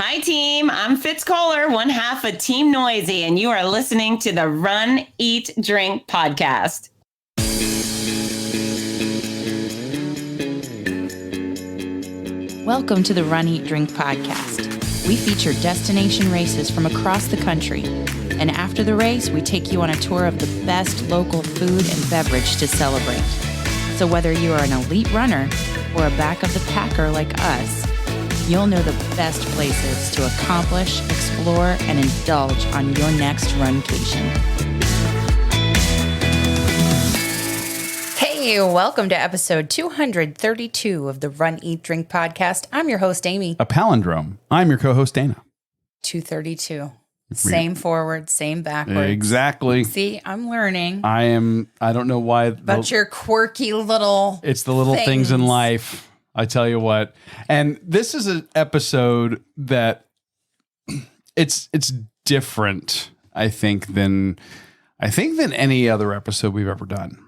Hi, team. I'm Fitz Kohler, one half of Team Noisy, and you are listening to the Run, Eat, Drink podcast. Welcome to the Run, Eat, Drink podcast. We feature destination races from across the country. And after the race, we take you on a tour of the best local food and beverage to celebrate. So whether you are an elite runner or a back of the packer like us, you'll know the best places to accomplish, explore, and indulge on your next runcation. Hey, welcome to episode 232 of the Run, Eat, Drink podcast. I'm your host, Amy. A palindrome. I'm your co-host, Dana. 232. Same forward, same backwards. Exactly. See, I'm learning. I don't know why. About your quirky little It's the little things in life. I tell you what. And this is an episode that it's different, I think, than any other episode we've ever done.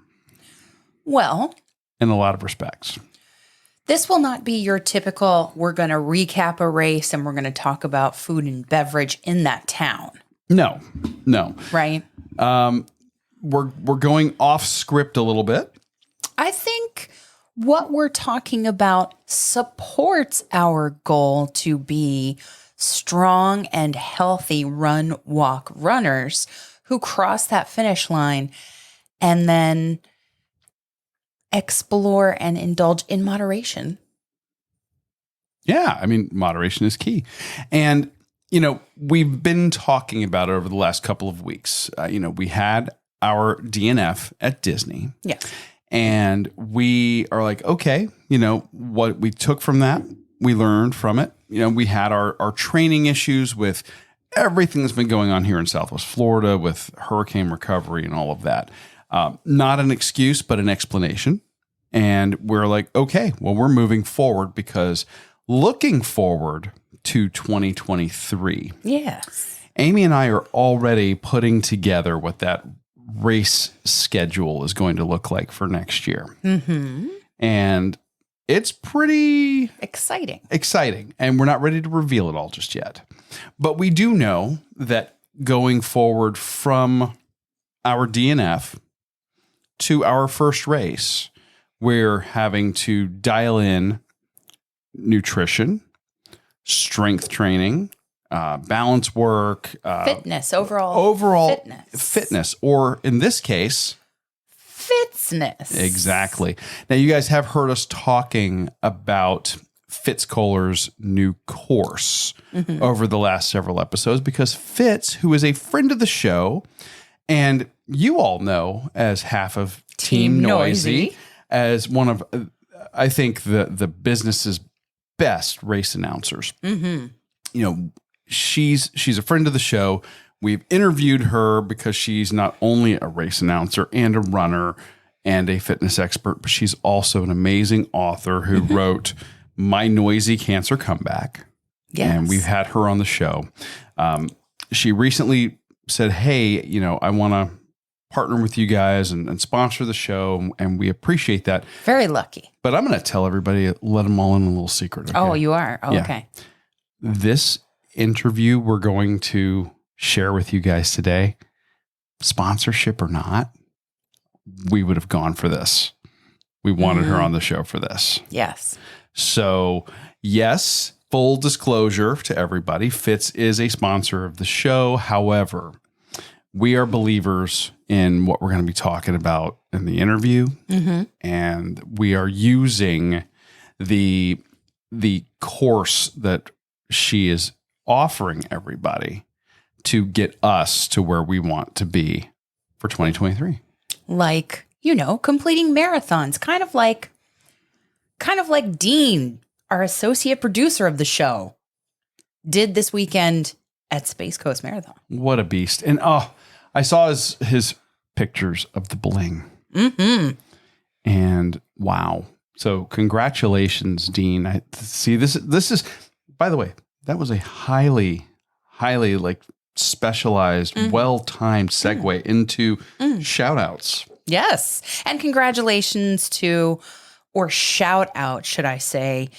Well, in a lot of respects. This will not be your typical, we're going to recap a race and we're going to talk about food and beverage in that town. No. Right? We're going off script a little bit. I think what we're talking about supports our goal to be strong and healthy run, walk runners who cross that finish line and then explore and indulge in moderation. Yeah, I mean, moderation is key. And, we've been talking about it over the last couple of weeks. We had our DNF at Disney. Yeah. And we are like, okay, what we took from that, we learned from it. We had our training issues with everything that's been going on here in Southwest Florida with hurricane recovery and all of that. Not an excuse, but an explanation. And we're like, okay, well, we're moving forward because looking forward to 2023. Yes. Amy and I are already putting together what that race schedule is going to look like for next year. Mm-hmm. And it's pretty exciting. And we're not ready to reveal it all just yet. But we do know that going forward from our DNF to our first race, we're having to dial in nutrition, strength training, balance work, fitness, overall fitness, or in this case, Fitzness. Exactly. Now, you guys have heard us talking about Fitz Kohler's new course over the last several episodes because Fitz, who is a friend of the show, and you all know as half of Team Noisy, as one of, I think, the business's best race announcers. Mm-hmm. She's a friend of the show. We've interviewed her because she's not only a race announcer and a runner and a fitness expert, but she's also an amazing author who wrote My Noisy Cancer Comeback. Yes. And we've had her on the show. She recently said, hey, I want to partner with you guys and sponsor the show. And we appreciate that. Very lucky. But I'm going to tell everybody, let them all in a little secret. Okay? Oh, you are? Oh, yeah. Okay. This interview we're going to share with you guys today, sponsorship or not, we would have gone for this. We wanted her on the show for this. Yes. So, yes, full disclosure to everybody, Fitz is a sponsor of the show. However, we are believers in what we're going to be talking about in the interview. Mm-hmm. And we are using the course that she is offering everybody to get us to where we want to be for 2023. Like, completing marathons, kind of like Dean, our associate producer of the show, did this weekend at Space Coast Marathon. What a beast. And I saw his pictures of the bling. Mm-hmm. And wow. So congratulations, Dean. I see this is, by the way, that was a highly specialized, well-timed segue into shoutouts. Yes. And congratulations to, or shout out, should I say,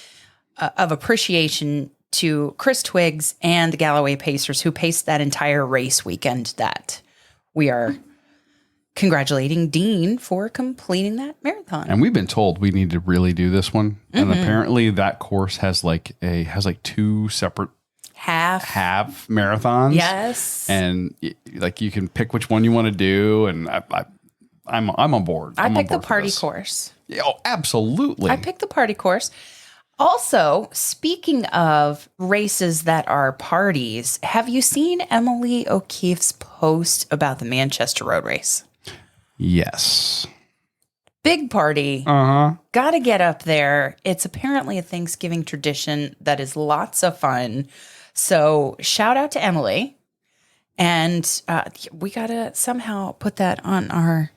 of appreciation to Chris Twiggs and the Galloway Pacers, who paced that entire race weekend, that we are congratulating Dean for completing that marathon. And we've been told we need to really do this one. And apparently that course has like two separate half marathons. Yes. And like you can pick which one you want to do. And I'm on board. I picked the party course. Yeah, oh, absolutely. I picked the party course. Also, speaking of races that are parties, have you seen Emily O'Keefe's post about the Manchester Road Race? Yes. Big party. Uh-huh. Got to get up there. It's apparently a Thanksgiving tradition that is lots of fun. So shout out to Emily. And we got to somehow put that on our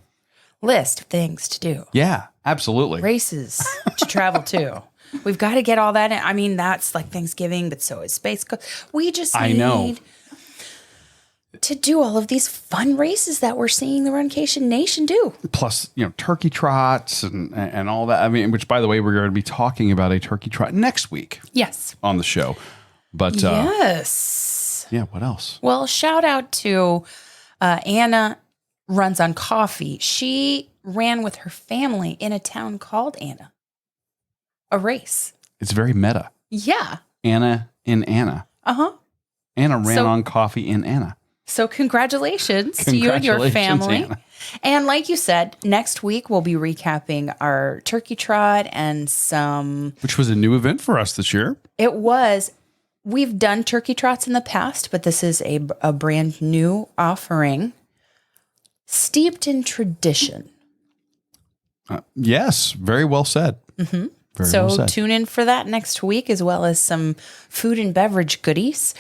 list of things to do. Yeah, absolutely. Races to travel to. We've got to get all that in. I mean, that's like Thanksgiving, but so is Space Coast. We just need to do all of these fun races that we're seeing the Runcation Nation do. Plus, turkey trots and all that. I mean, which, by the way, we're going to be talking about a turkey trot next week. Yes. On the show. But yes. Yeah, what else? Well, shout out to Anna Runs on Coffee. She ran with her family in a town called Anna. A race. It's very meta. Yeah. Anna in Anna. Uh-huh. Anna ran on coffee in Anna. So congratulations to you and your family. Anna. And like you said, next week we'll be recapping our Turkey Trot and some... Which was a new event for us this year. It was. We've done Turkey Trots in the past, but this is a brand new offering steeped in tradition. Yes, very well said. Mm-hmm. Very well said. Tune in for that next week, as well as some food and beverage goodies.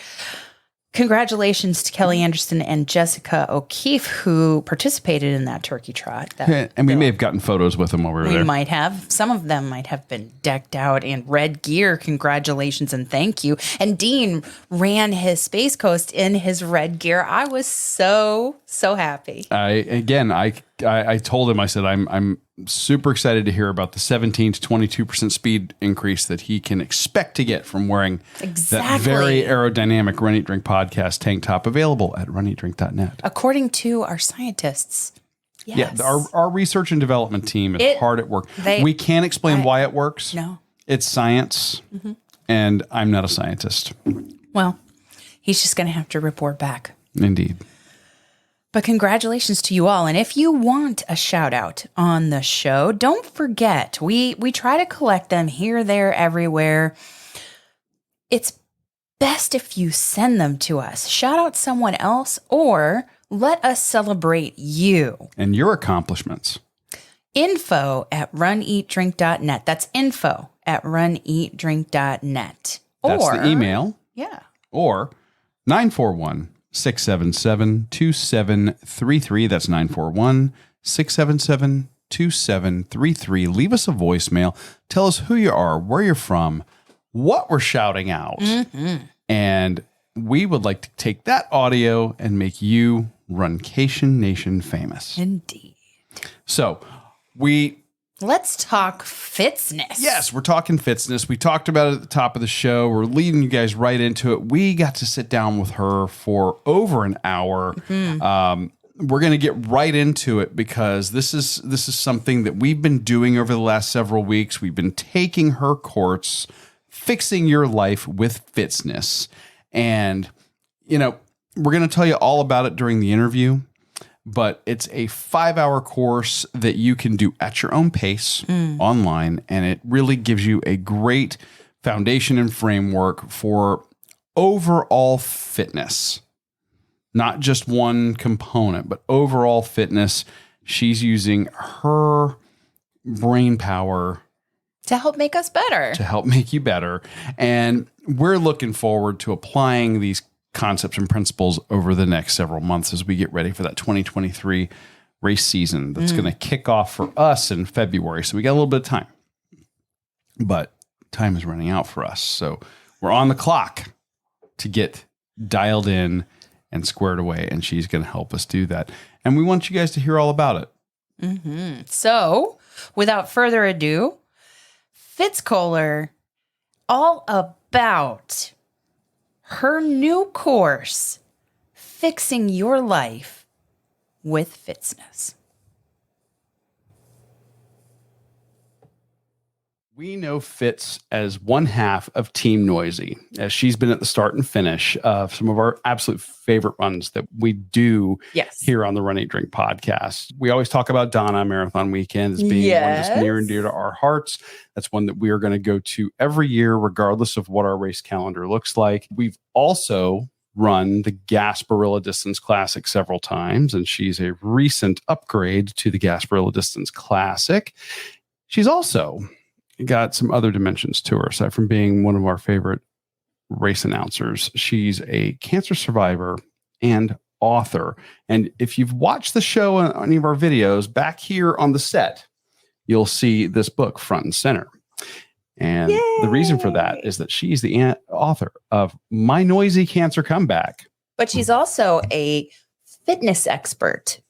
Congratulations to Kelly Anderson and Jessica O'Keefe, who participated in that Turkey Trot. And we may have gotten photos with them while we were there. We might have. Some of them might have been decked out in red gear. Congratulations and thank you. And Dean ran his Space Coast in his red gear. I was so happy. I told him, I said, I'm super excited to hear about the 17 to 22% speed increase that he can expect to get from wearing that very aerodynamic Run Eat Drink podcast tank top, available at runeatdrink.net. According to our scientists. Yes. Yeah, our research and development team is hard at work. We can't explain why it works. No. It's science, and I'm not a scientist. Well, he's just going to have to report back. Indeed. But congratulations to you all. And if you want a shout out on the show, don't forget, we try to collect them here, there, everywhere. It's best if you send them to us. Shout out someone else, or let us celebrate you. And your accomplishments. info@runeatdrink.net. That's info@runeatdrink.net. That's the email. Yeah. Or 941-677-2733. That's 941-677-2733. Leave us a voicemail. Tell us who you are, where you're from, what we're shouting out. And we would like to take that audio and make you Runcation Nation famous. Indeed. So let's talk Fitzness. Yes, we're talking Fitzness. We talked about it at the top of the show. We're leading you guys right into it. We got to sit down with her for over an hour. We're going to get right into it because this is something that we've been doing over the last several weeks. We've been taking her course, fixing your life with Fitzness. And, we're going to tell you all about it during the interview. But it's a 5-hour course that you can do at your own pace online. And it really gives you a great foundation and framework for overall fitness. Not just one component, but overall fitness. She's using her brain power to help make us better. To help make you better. And we're looking forward to applying these concepts and principles over the next several months as we get ready for that 2023 race season that's going to kick off for us in February. So we got a little bit of time, but time is running out for us. So we're on the clock to get dialed in and squared away, and she's going to help us do that. And we want you guys to hear all about it. So without further ado, Fitz Kohler, all about her new course, Fixing Your Life with Fitzness. We know Fitz as one half of Team Noisy, as she's been at the start and finish of some of our absolute favorite runs that we do here on the Run, Eat, Drink podcast. We always talk about Donna Marathon Weekend as being one that's near and dear to our hearts. That's one that we are going to go to every year, regardless of what our race calendar looks like. We've also run the Gasparilla Distance Classic several times, and she's a recent upgrade to the Gasparilla Distance Classic. She's also got some other dimensions to her, aside from being one of our favorite race announcers. She's a cancer survivor and author. And if you've watched the show on any of our videos, back here on the set, you'll see this book front and center. And the reason for that is that she's the author of My Noisy Cancer Comeback. But she's also a fitness expert.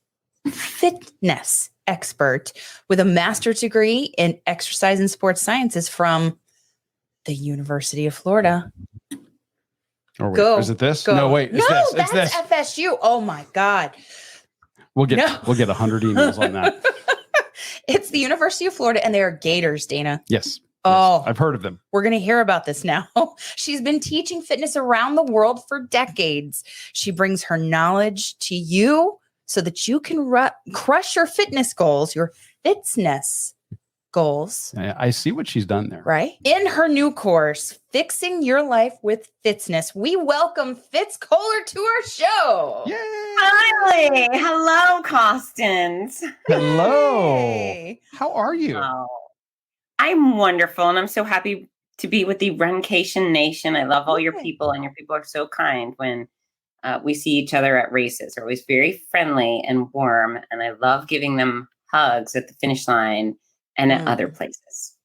Fitness expert with a master's degree in exercise and sports sciences from the University of Florida. Oh, wait, is it this? Go. No, wait, it's this. That's FSU. Oh my God. We'll get 100 emails on that. It's the University of Florida, and they are Gators, Dana. Yes. Oh, I've heard of them. We're going to hear about this now. She's been teaching fitness around the world for decades. She brings her knowledge to you so that you can crush your fitness goals, your Fitzness goals. I see what she's done there. Right? In her new course, Fixing Your Life with Fitzness, we welcome Fitz Kohler to our show. Yay! Finally. Hello, Costins. Hello. Hey. How are you? Oh, I'm wonderful, and I'm so happy to be with the Runcation Nation. I love all your people, and your people are so kind when we see each other at races. They're always very friendly and warm, and I love giving them hugs at the finish line and at other places.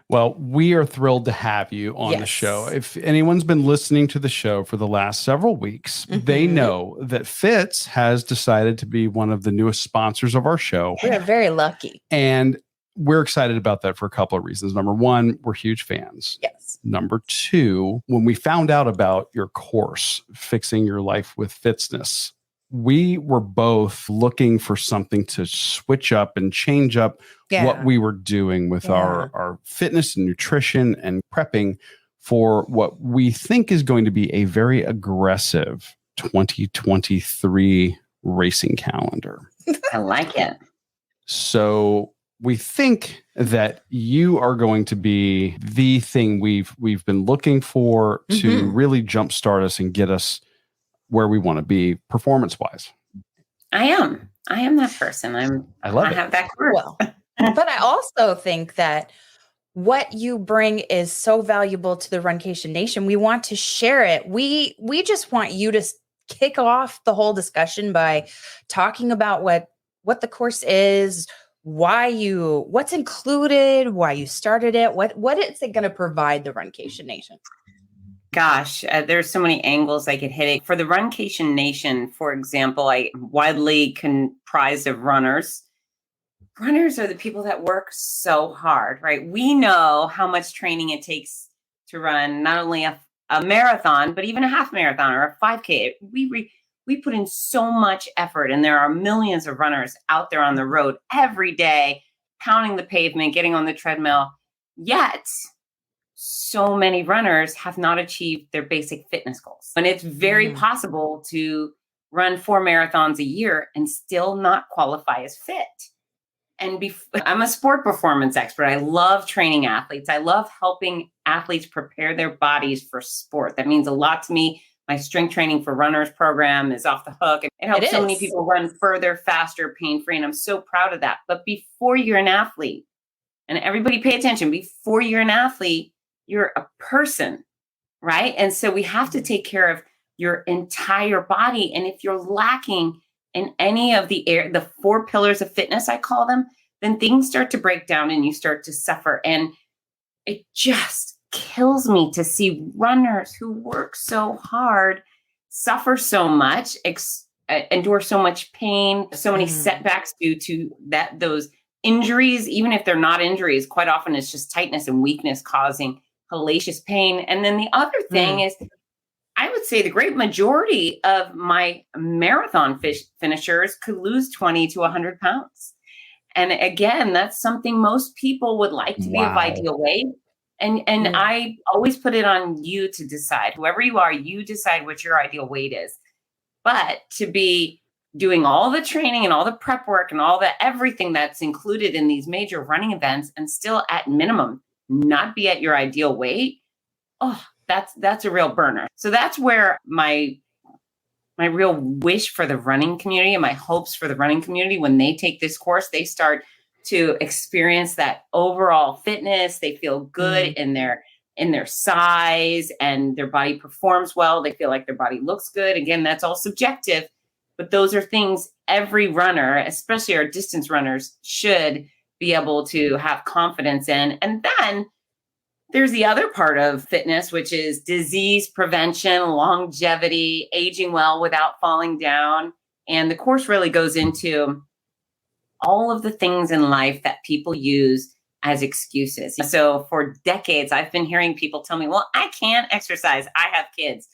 Well, we are thrilled to have you on the show. If anyone's been listening to the show for the last several weeks, they know that Fitz has decided to be one of the newest sponsors of our show. We are very lucky. And we're excited about that for a couple of reasons. Number one, we're huge fans. Yes. Number two, when we found out about your course, Fixing Your Life with Fitzness, we were both looking for something to switch up and change up what we were doing with our fitness and nutrition and prepping for what we think is going to be a very aggressive 2023 racing calendar. I like it. So we think that you are going to be the thing we've been looking for to really jumpstart us and get us where we want to be performance-wise. I am that person. I have that career. Well, but I also think that what you bring is so valuable to the Runcation Nation. We want to share it. We just want you to kick off the whole discussion by talking about what the course is, what's included, why you started it, what is it going to provide the Runcation Nation? Gosh, there's so many angles I could hit it. For the Runcation Nation, for example, I widely comprised of runners. Runners are the people that work so hard, right? We know how much training it takes to run not only a marathon, but even a half marathon or a 5K. We put in so much effort, and there are millions of runners out there on the road every day, pounding the pavement, getting on the treadmill. Yet, so many runners have not achieved their basic fitness goals. And it's very possible to run 4 marathons a year and still not qualify as fit. And I'm a sport performance expert. I love training athletes. I love helping athletes prepare their bodies for sport. That means a lot to me. My strength training for runners program is off the hook. It helps so many people run further, faster, pain-free. And I'm so proud of that. But before you're an athlete, and everybody pay attention, before you're an athlete, you're a person, right? And so we have to take care of your entire body. And if you're lacking in any of the 4 pillars of fitness, I call them, then things start to break down and you start to suffer. And it just kills me to see runners who work so hard, suffer so much, endure so much pain, so many setbacks due to those injuries. Even if they're not injuries, quite often it's just tightness and weakness causing hellacious pain. And then the other thing is I would say the great majority of my marathon finishers could lose 20 to 100 pounds. And again, that's something most people would like to be of ideal weight. And I always put it on you to decide. Whoever you are, you decide what your ideal weight is. But to be doing all the training and all the prep work and all the everything that's included in these major running events and still at minimum not be at your ideal weight, that's a real burner. So that's where my real wish for the running community and my hopes for the running community, when they take this course, they start to experience that overall fitness. They feel good in their size and their body performs well. They feel like their body looks good. Again, that's all subjective, but those are things every runner, especially our distance runners, should be able to have confidence in. And then there's the other part of fitness, which is disease prevention, longevity, aging well without falling down. And the course really goes into all of the things in life that people use as excuses. So for decades, I've been hearing people tell me, well, I can't exercise. I have kids.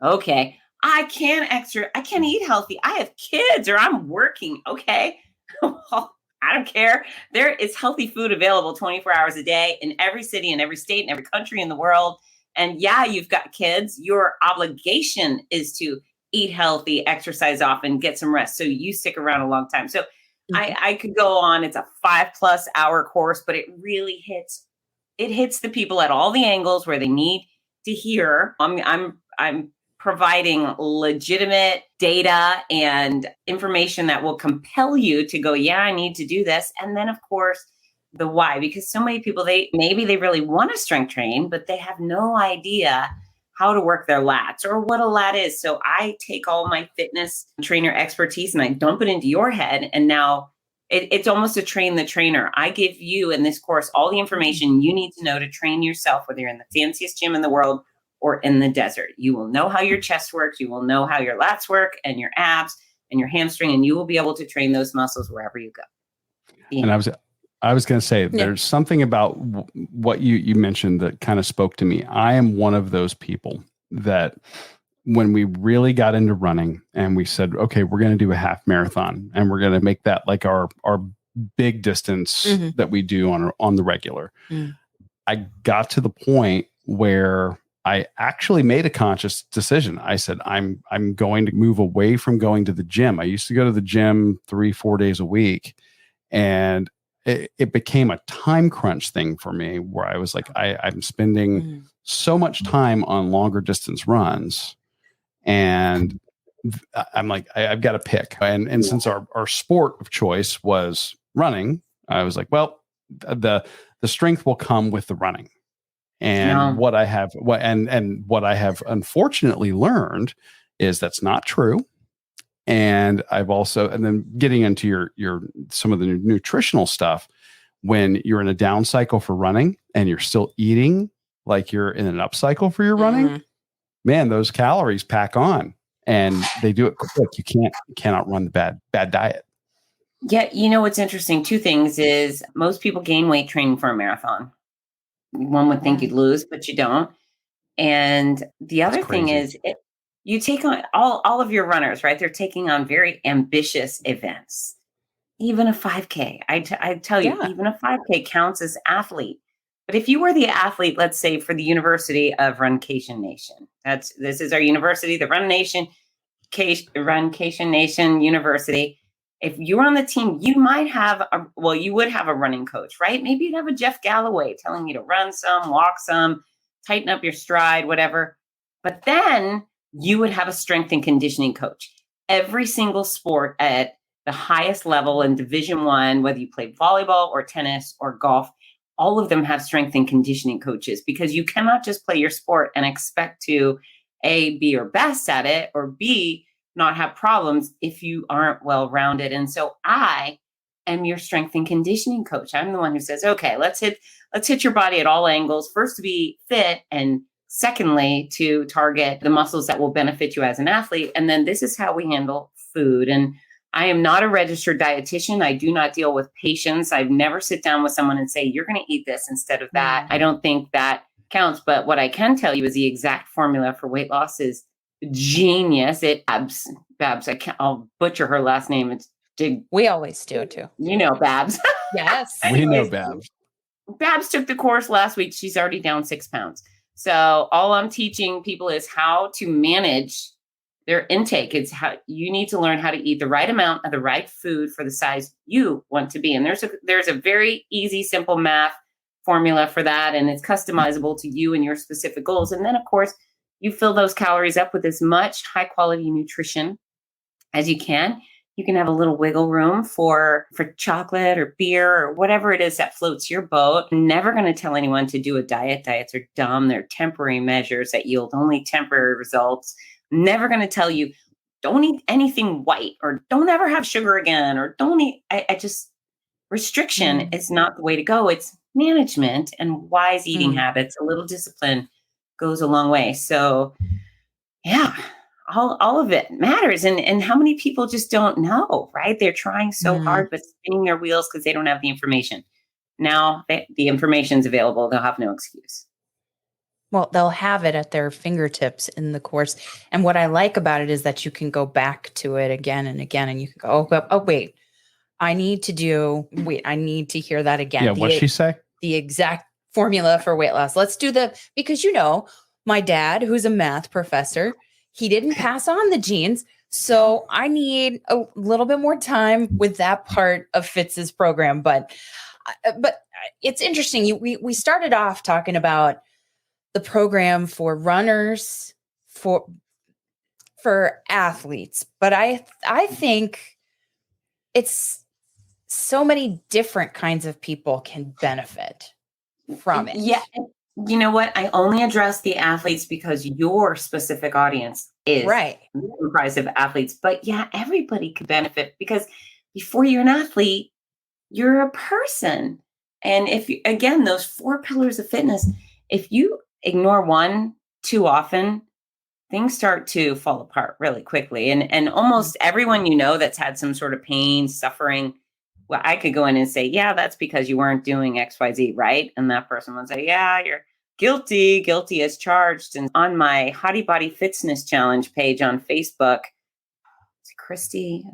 Okay. I can't eat healthy. I have kids or I'm working. Okay. Well, I don't care. There is healthy food available 24 hours a day in every city, in every state, in every country in the world. And yeah, you've got kids. Your obligation is to eat healthy, exercise often, get some rest, so you stick around a long time. So I could go on. It's a 5+ hour course, but it really hits the people at all the angles where they need to hear. I'm providing legitimate data and information that will compel you to go, yeah, I need to do this. And then, of course, the why, because so many people, they really want to strength train, but they have no idea how to work their lats or what a lat is. So I take all my fitness trainer expertise and I dump it into your head. And now it's almost a train the trainer. I give you in this course all the information you need to know to train yourself, whether you're in the fanciest gym in the world or in the desert. You will know how your chest works. You will know how your lats work and your abs and your hamstring, and you will be able to train those muscles wherever you go. And I was going to say, there's something about what you mentioned that kind of spoke to me. I am one of those people that when we really got into running and we said, okay, we're going to do a half marathon and we're going to make that like our big distance that we do on the regular. I got to the point where I actually made a conscious decision. I said, I'm going to move away from going to the gym. I used to go to the gym 3-4 days a week, and it became a time crunch thing for me where I was like, I'm spending so much time on longer distance runs, and I'm like, I've got to pick. And since our sport of choice was running, I was like, well, the strength will come with the running. And what I have unfortunately learned is that's not true. And then getting into your some of the nutritional stuff, when you're in a down cycle for running and you're still eating like you're in an up cycle for your running, man, those calories pack on, and they do it quick. You cannot run the bad diet. Yeah, what's interesting, two things is most people gain weight training for a marathon. One would think you'd lose, but you don't. And the other thing is, you take on all of your runners, right? They're taking on very ambitious events. Even a 5K, I tell you, even a 5K counts as athlete. But if you were the athlete, let's say for the University of Runcation Nation, this is our university, the Runcation Nation University. If you were on the team, you might have you would have a running coach, right? Maybe you'd have a Jeff Galloway telling you to run some, walk some, tighten up your stride, whatever. But then you would have a strength and conditioning coach. Every single sport at the highest level in Division I, whether you play volleyball or tennis or golf, all of them have strength and conditioning coaches, because you cannot just play your sport and expect to A, be your best at it, or B, not have problems if you aren't well-rounded. And so I am your strength and conditioning coach. I'm the one who says, okay, let's hit your body at all angles. First, to be fit, and secondly, to target the muscles that will benefit you as an athlete. And then this is how we handle food. And I am not a registered dietitian. I do not deal with patients. I've never sit down with someone and say, you're going to eat this instead of that. I don't think that counts. But what I can tell you is the exact formula for weight loss is genius. Babs, I'll butcher her last name. It's We always do too. Babs. Yes. We know Babs. Babs took the course last week. She's already down 6 pounds. So all I'm teaching people is how to manage their intake. It's how you need to learn how to eat the right amount of the right food for the size you want to be. And there's a very easy, simple math formula for that. And it's customizable to you and your specific goals. And then, of course, you fill those calories up with as much high quality nutrition as you can. You can have a little wiggle room for chocolate or beer or whatever it is that floats your boat. I'm never going to tell anyone to do a diet. Diets are dumb. They're temporary measures that yield only temporary results. I'm never going to tell you, don't eat anything white or don't ever have sugar again or don't eat. Restriction is not the way to go. It's management and wise eating habits. A little discipline goes a long way. So yeah. All of it matters. And how many people just don't know, right? They're trying so hard, but spinning their wheels because they don't have the information. Now the information's available. They'll have no excuse. Well, they'll have it at their fingertips in the course. And what I like about it is that you can go back to it again and again. And you can go, oh, wait, I need to hear that again. Yeah, what'd she say? The exact formula for weight loss. Let's do because my dad, who's a math professor, he didn't pass on the genes. So I need a little bit more time with that part of Fitz's program. But it's interesting. We started off talking about the program for runners, for athletes. But I think it's so many different kinds of people can benefit from it. Yeah. You know what? I only address the athletes because your specific audience is comprised of athletes. But yeah, everybody could benefit because before you're an athlete, you're a person. And again, those 4 pillars of fitness, if you ignore one too often, things start to fall apart really quickly. And almost everyone that's had some sort of pain, suffering, well, I could go in and say, yeah, that's because you weren't doing XYZ, right? And that person would say, yeah, you're guilty as charged. And on my Hottie Body Fitzness Challenge page on Facebook, Christy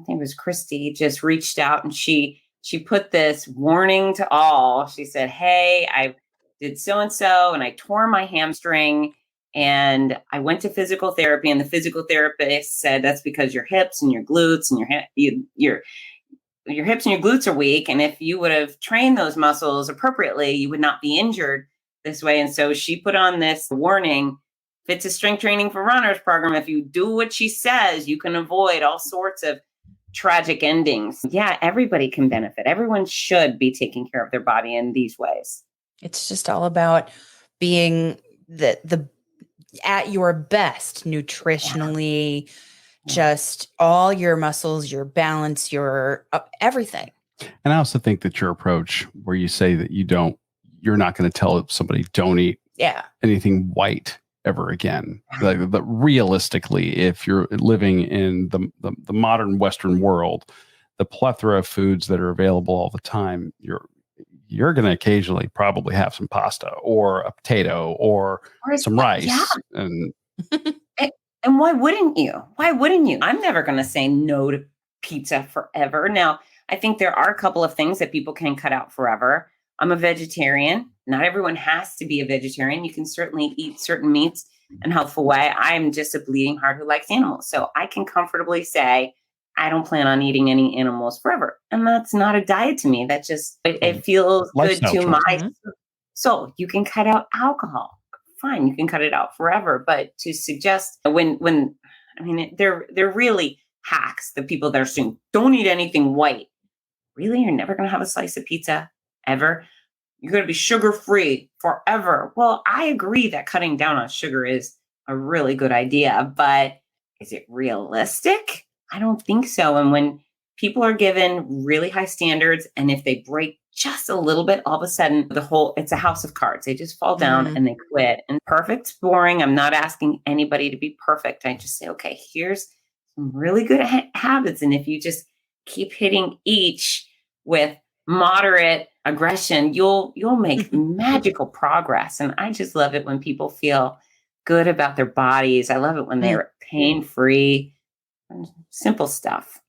just reached out and she put this warning to all. She said, hey, I did so-and-so and I tore my hamstring and I went to physical therapy and the physical therapist said that's because your hips and your glutes and your hips and your glutes are weak. And if you would have trained those muscles appropriately, you would not be injured this way. And so she put on this warning, Fitz is strength training for runners program. If you do what she says, you can avoid all sorts of tragic endings. Yeah, everybody can benefit. Everyone should be taking care of their body in these ways. It's just all about being the at your best nutritionally, just all your muscles, your balance, your everything. And I also think that your approach where you say that you're not going to tell somebody don't eat anything white ever again. But realistically, if you're living in the modern Western world, the plethora of foods that are available all the time, you're going to occasionally probably have some pasta or a potato or some rice. Yeah. And why wouldn't you? I'm never going to say no to pizza forever. Now, I think there are a couple of things that people can cut out forever. I'm a vegetarian. Not everyone has to be a vegetarian. You can certainly eat certain meats in a healthful way. I'm just a bleeding heart who likes animals. So I can comfortably say, I don't plan on eating any animals forever. And that's not a diet to me. That just, it feels good to my soul. You can cut out alcohol. Fine, you can cut it out forever. But to suggest they're really hacks. The people that are saying, don't eat anything white. Really? You're never going to have a slice of pizza ever? You're going to be sugar-free forever. Well, I agree that cutting down on sugar is a really good idea, but is it realistic? I don't think so. And when people are given really high standards, and if they break just a little bit, all of a sudden it's a house of cards. They just fall down and they quit. And perfect's boring. I'm not asking anybody to be perfect. I just say, okay, here's some really good habits. And if you just keep hitting each with moderate aggression, you'll make magical progress. And I just love it when people feel good about their bodies. I love it when they're pain-free, simple stuff.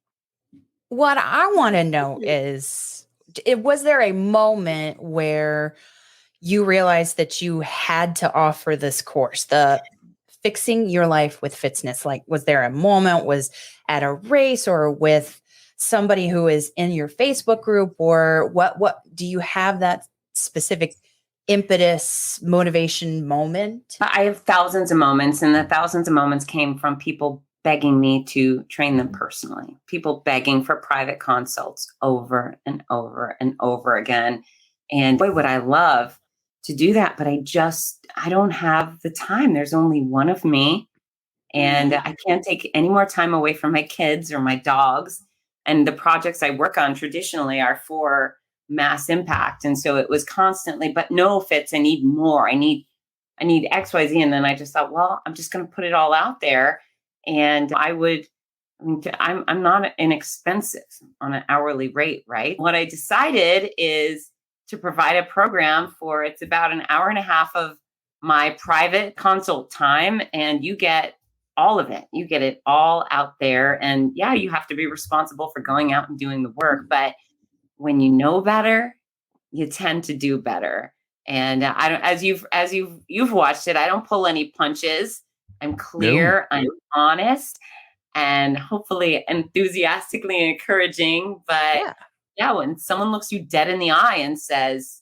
What I want to know is, was there a moment where you realized that you had to offer this course, the Fixing Your Life with Fitzness? Like, was there a moment, was at a race or with somebody who is in your Facebook group, or what do you have that specific impetus, motivation moment? I have thousands of moments, and the thousands of moments came from people begging me to train them personally, people begging for private consults over and over and over again. And boy, would I love to do that, but I don't have the time. There's only one of me, and I can't take any more time away from my kids or my dogs. And the projects I work on traditionally are for mass impact. And so it was constantly, but no, Fitz, I need more. I need XYZ. And then I just thought, well, I'm just going to put it all out there. And I'm not inexpensive on an hourly rate, right? What I decided is to provide a program it's about an hour and a half of my private consult time, and you get all of it. You get it all out there. And yeah, you have to be responsible for going out and doing the work. But when you know better, you tend to do better. And I don't, as you've watched it, I don't pull any punches. I'm clear, no. I'm honest, and hopefully enthusiastically encouraging. But yeah, when someone looks you dead in the eye and says,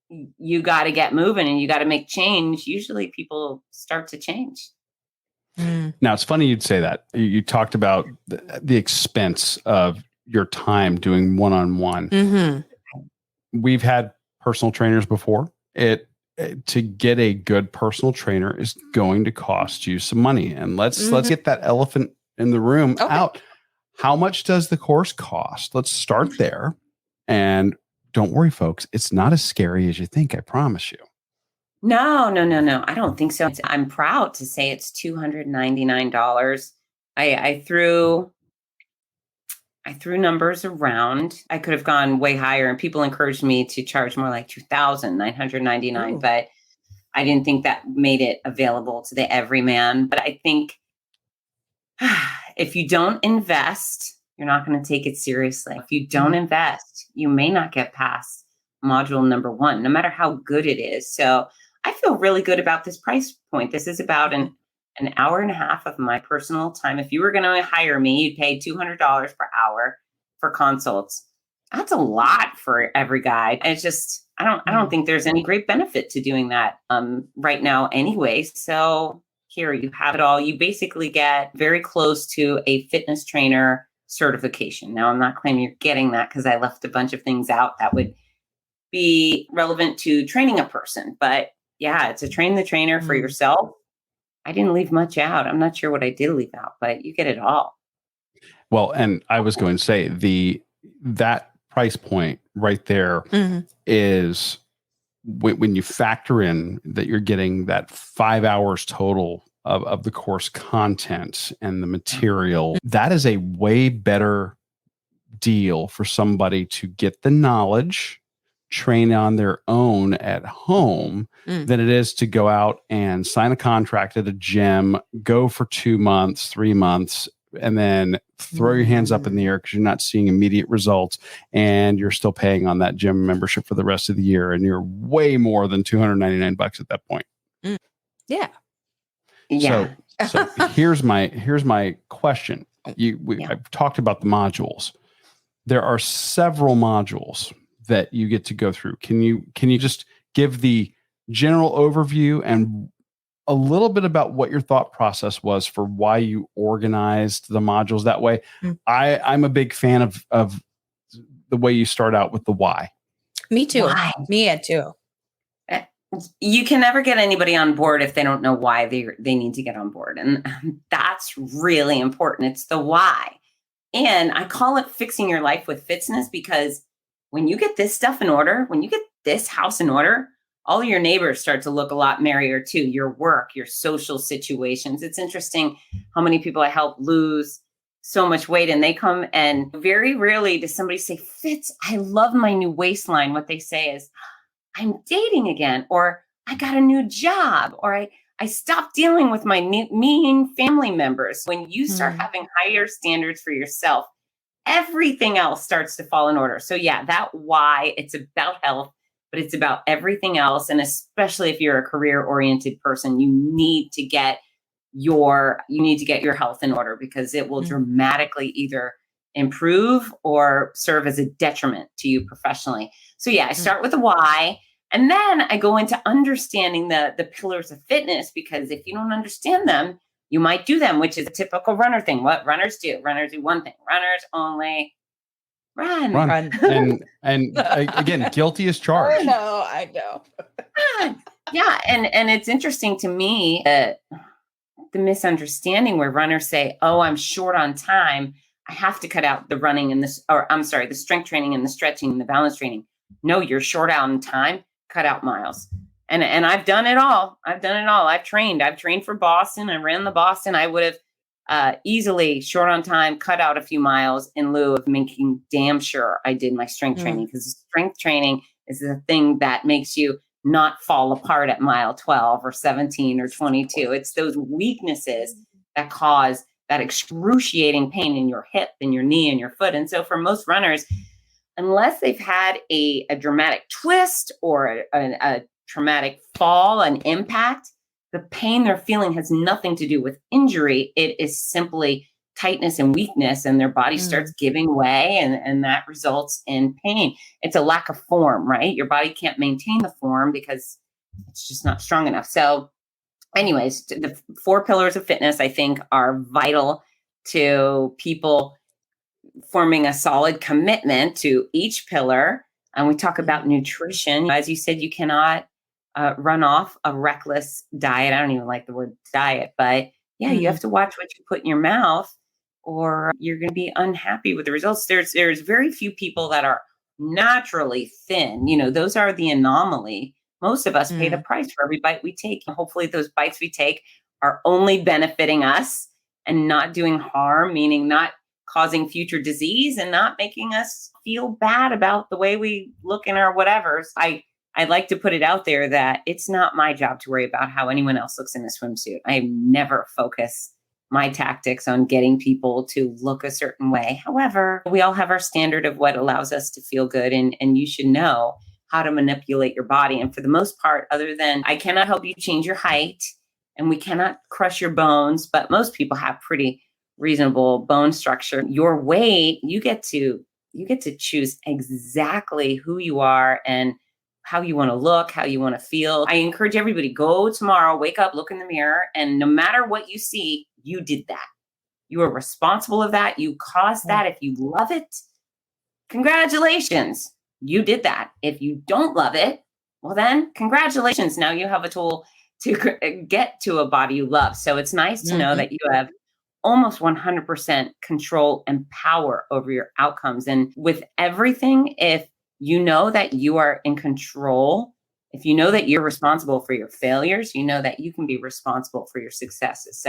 you got to get moving and you got to make change, usually people start to change. Now, it's funny you'd say that. You talked about the expense of your time doing one-on-one. Mm-hmm. We've had personal trainers before. To get a good personal trainer is going to cost you some money. And let's get that elephant in the room out. How much does the course cost? Let's start there. And don't worry, folks. It's not as scary as you think. I promise you. No. I don't think so. I'm proud to say it's $299. I threw numbers around. I could have gone way higher, and people encouraged me to charge more, like $2,999. But I didn't think that made it available to the everyman. But I think if you don't invest, you're not going to take it seriously. If you don't invest, you may not get past module number 1, no matter how good it is. So I feel really good about this price point. This is about an hour and a half of my personal time. If you were going to hire me, you'd pay $200 per hour for consults. That's a lot for every guy. It's just, I don't think there's any great benefit to doing that right now anyway. So here you have it all. You basically get very close to a fitness trainer certification. Now, I'm not claiming you're getting that because I left a bunch of things out that would be relevant to training a person. But yeah, it's a train the trainer for yourself. I didn't leave much out. I'm not sure what I did leave out, but you get it all. Well, and I was going to say that price point right there is when you factor in that you're getting that 5 hours total of the course content and the material, that is a way better deal for somebody to get the knowledge, train on their own at home than it is to go out and sign a contract at a gym, go for 2 months, 3 months, and then throw your hands up in the air because you're not seeing immediate results and you're still paying on that gym membership for the rest of the year. And you're way more than $299 at that point. Yeah. So here's my question. I've talked about the modules. There are several modules that you get to go through. Can you just give the general overview and a little bit about what your thought process was for why you organized the modules that way? I'm a big fan of the way you start out with the why. Me too. Why? Me too. You can never get anybody on board if they don't know why they need to get on board. And that's really important. It's the why. And I call it fixing your life with Fitzness because when you get this stuff in order, when you get this house in order, all your neighbors start to look a lot merrier too. Your work, your social situations. It's interesting how many people I help lose so much weight, and they come, and very rarely does somebody say, Fitz, I love my new waistline. What they say is, I'm dating again, or I got a new job, or I stopped dealing with my mean family members. When you start having higher standards for yourself, everything else starts to fall in order. So yeah, that why it's about health, but it's about everything else. And especially if you're a career-oriented person, you need to get your health in order, because it will dramatically either improve or serve as a detriment to you professionally. So yeah, I start with the why, and then I go into understanding the pillars of fitness, because if you don't understand them, you might do them, which is a typical runner thing. What runners do one thing. Runners only run. And again, guilty as charged. I know. Yeah. And it's interesting to me that the misunderstanding where runners say, oh, I'm short on time, I have to cut out the running and the strength training and the stretching and the balance training. No, you're short out on time, cut out miles. And I've done it all. I've trained for Boston. I ran the Boston. I would have easily, short on time, cut out a few miles in lieu of making damn sure I did my strength training, because strength training is the thing that makes you not fall apart at mile 12 or 17 or 22. It's those weaknesses that cause that excruciating pain in your hip and your knee and your foot. And so for most runners, unless they've had a dramatic twist or a traumatic fall, an impact, the pain they're feeling has nothing to do with injury. It is simply tightness and weakness, and their body starts giving way, and that results in pain. It's a lack of form, right? Your body can't maintain the form because it's just not strong enough. So anyways, the 4 pillars of fitness, I think, are vital to people forming a solid commitment to each pillar. And we talk about nutrition. As you said, you cannot run off a reckless diet. I don't even like the word diet, but yeah, you have to watch what you put in your mouth, or you're going to be unhappy with the results. There's very few people that are naturally thin. Those are the anomaly. Most of us pay the price for every bite we take. Hopefully those bites we take are only benefiting us and not doing harm, meaning not causing future disease and not making us feel bad about the way we look in our whatevers. I'd like to put it out there that it's not my job to worry about how anyone else looks in a swimsuit. I never focus my tactics on getting people to look a certain way. However, we all have our standard of what allows us to feel good, and you should know how to manipulate your body. And for the most part, other than I cannot help you change your height and we cannot crush your bones, but most people have pretty reasonable bone structure. Your weight, you get to choose exactly who you are and how you want to look, how you want to feel. I encourage everybody, go tomorrow, wake up, look in the mirror, and no matter what you see, you did that. You are responsible of that. You caused that. If you love it, congratulations, you did that. If you don't love it, well then, congratulations. Now you have a tool to get to a body you love. So it's nice to know that you have almost 100% control and power over your outcomes. And with everything, if you know that you are in control, if you know that you're responsible for your failures, you know that you can be responsible for your successes.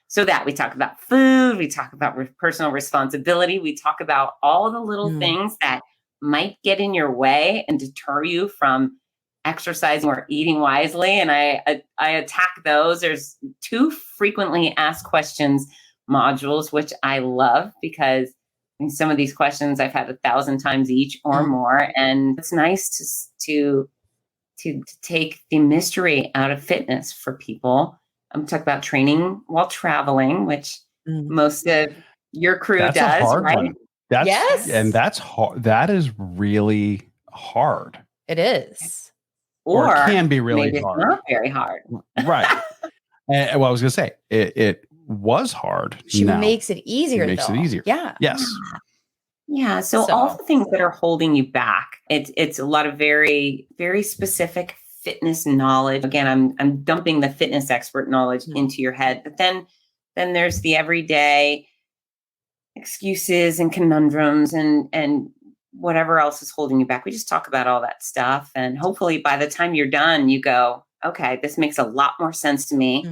So that we talk about food, we talk about personal responsibility, we talk about all the little things that might get in your way and deter you from exercising or eating wisely. And I attack those. There's 2 frequently asked questions modules, which I love, because some of these questions I've had 1,000 times each or more. And it's nice to take the mystery out of fitness for people. I'm talking about training while traveling, which most of your crew does, a hard right? one. Yes. And that's hard. That is really hard. It is. Or it can be really maybe hard. It's not very hard. Right. And well, I was going to say, it was hard. She makes it easier. Makes it easier. Yeah. Yes. Yeah. So all the things that are holding you back, it's a lot of very, very specific fitness knowledge. Again, I'm dumping the fitness expert knowledge into your head, but then there's the everyday excuses and conundrums and whatever else is holding you back. We just talk about all that stuff. And hopefully by the time you're done, you go, okay, this makes a lot more sense to me.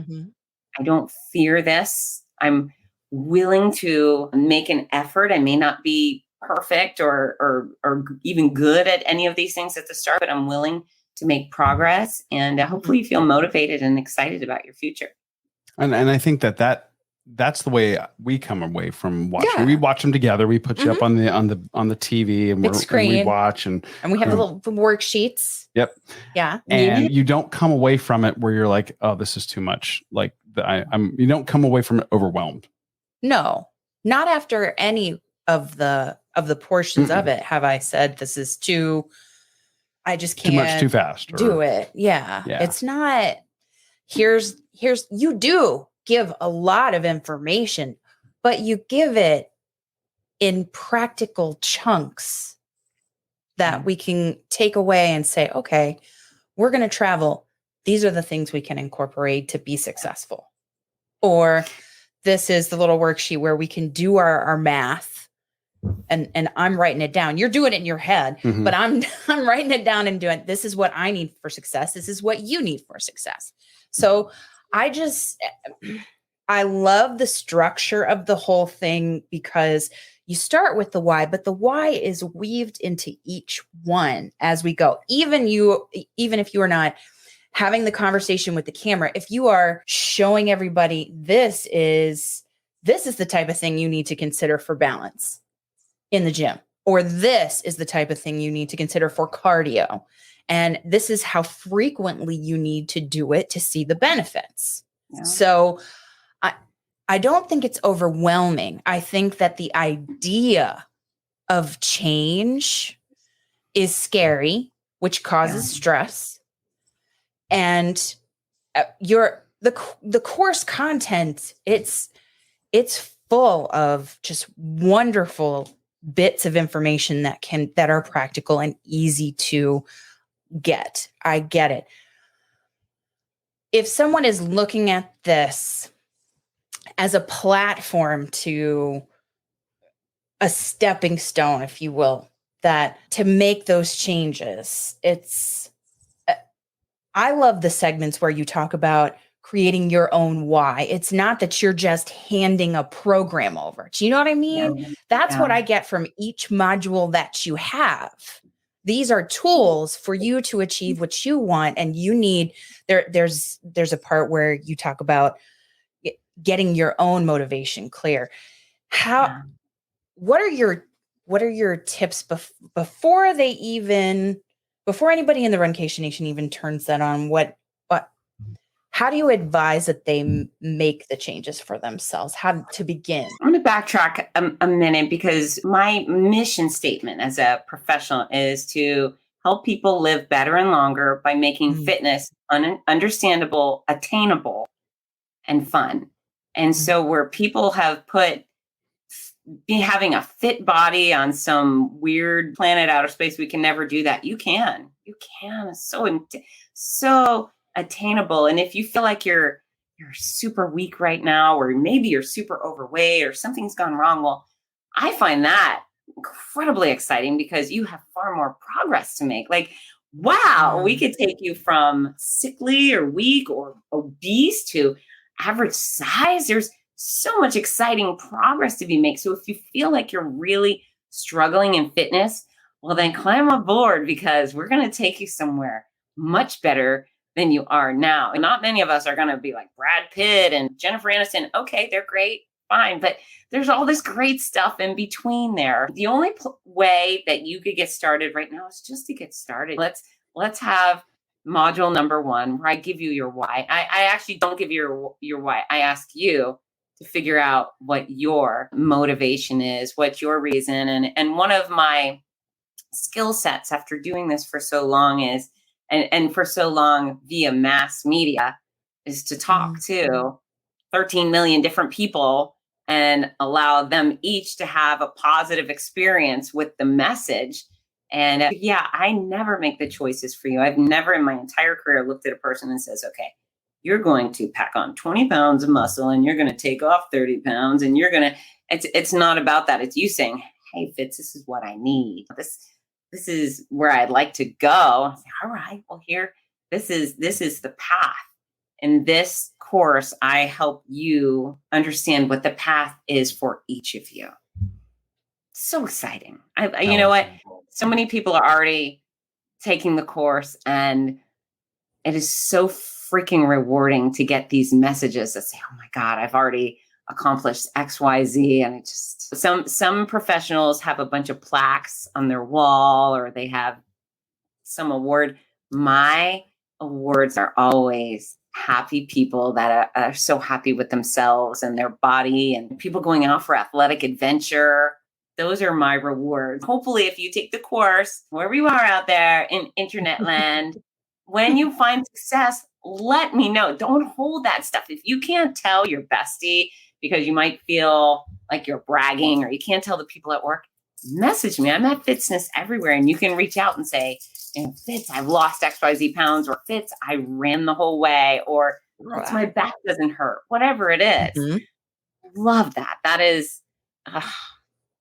I don't fear this. I'm willing to make an effort. I may not be perfect or even good at any of these things at the start, but I'm willing to make progress, and hopefully you feel motivated and excited about your future. And I think that's the way we come away from watching. Yeah. We watch them together. We put you up on the TV and, Big and we screen. watch and we have the little worksheets. Yep. Yeah. And you don't come away from it where you're like, oh, this is too much. Like you don't come away from it overwhelmed. No, not after any of the portions of it have I said this is I just can't too much too fast. Do it. Yeah. It's not here's you do give a lot of information, but you give it in practical chunks that we can take away and say, okay, we're going to travel. These are the things we can incorporate to be successful. Or this is the little worksheet where we can do our math, and I'm writing it down. You're doing it in your head, but I'm writing it down and doing, this is what I need for success. This is what you need for success. So I love the structure of the whole thing, because you start with the why, but the why is weaved into each one as we go. Even if you are not having the conversation with the camera, if you are showing everybody, this is the type of thing you need to consider for balance in the gym, or this is the type of thing you need to consider for cardio. And this is how frequently you need to do it to see the benefits. Yeah. So I don't think it's overwhelming. I think that the idea of change is scary, which causes stress. And the course content, it's full of just wonderful bits of information that are practical and easy to get. I get it. If someone is looking at this as a platform to a stepping stone, if you will, that to make those changes, I love the segments where you talk about creating your own why. It's not that you're just handing a program over. Do you know what I mean? Yeah. That's what I get from each module that you have. These are tools for you to achieve what you want. And you need, there's a part where you talk about getting your own motivation clear. What are your tips before anybody in the Runcation Nation even turns that on? How do you advise that they make the changes for themselves? How to begin? I'm going to backtrack a minute, because my mission statement as a professional is to help people live better and longer by making fitness understandable, attainable, and fun. And so where people have put having a fit body on some weird planet outer space, we can never do that. You can. It's so attainable. And if you feel like you're super weak right now, or maybe you're super overweight, or something's gone wrong, well, I find that incredibly exciting, because you have far more progress to make. Like, wow, we could take you from sickly or weak or obese to average size. There's so much exciting progress to be made. So if you feel like you're really struggling in fitness, well, then climb aboard, because we're going to take you somewhere much better than you are now. And not many of us are going to be like Brad Pitt and Jennifer Aniston. Okay, they're great, fine. But there's all this great stuff in between there. The only way that you could get started right now is just to get started. Let's have module number 1, where I give you your why. I actually don't give you your why. I ask you to figure out what your motivation is, what your reason. And one of my skill sets after doing this for so long is, and for so long via mass media, is to talk to 13 million different people and allow them each to have a positive experience with the message. And I never make the choices for you. I've never in my entire career looked at a person and says, okay, you're going to pack on 20 pounds of muscle and you're going to take off 30 pounds and it's not about that. It's you saying, hey, Fitz, this is what I need. This is where I'd like to go. I say, all right, well, this is the path. In this course, I help you understand what the path is for each of you. So exciting. You know what? So many people are already taking the course, and it is so freaking rewarding to get these messages that say, oh my God, I've already accomplished XYZ. And it just, some professionals have a bunch of plaques on their wall, or they have some award. My awards are always happy people that are so happy with themselves and their body, and people going out for athletic adventure. Those are my rewards. Hopefully, if you take the course, wherever you are out there in internet land, when you find success, let me know. Don't hold that stuff. If you can't tell your bestie because you might feel like you're bragging, or you can't tell the people at work, message me. I'm at Fitzness everywhere, and you can reach out and say, Fitz, I've lost XYZ pounds, or Fitz, I ran the whole way, or Fitz, my back doesn't hurt, whatever it is. Mhm. Love that. That is,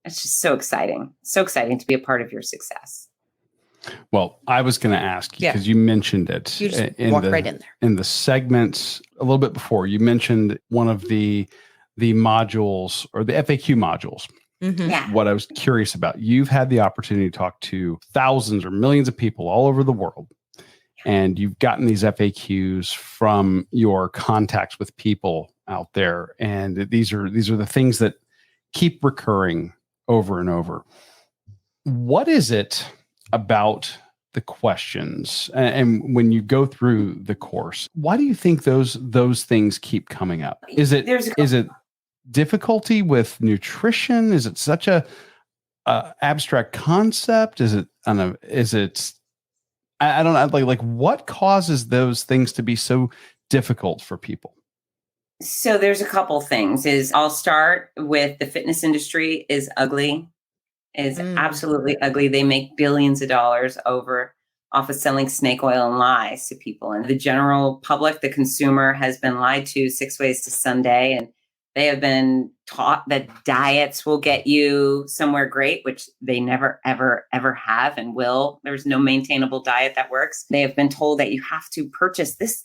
it's just so exciting. So exciting to be a part of your success. Well, I was going to ask you, because you mentioned it. You just walk right in there. In the segments a little bit before, you mentioned one of the modules, or the FAQ modules. Mm-hmm. Yeah. What I was curious about, you've had the opportunity to talk to thousands or millions of people all over the world, and you've gotten these FAQs from your contacts with people out there. And these are the things that keep recurring over and over. What is it about the questions, and when you go through the course, why do you think those things keep coming up? Is it difficulty with nutrition? Is it such a abstract concept? Is it I don't know, like what causes those things to be so difficult for people? So there's a couple things. I'll start with the fitness industry is ugly. Is absolutely ugly. They make billions of dollars off of selling snake oil and lies to people. And the general public, the consumer, has been lied to 6 ways to Sunday. And they have been taught that diets will get you somewhere great, which they never, ever, ever have and will. There's no maintainable diet that works. They have been told that you have to purchase this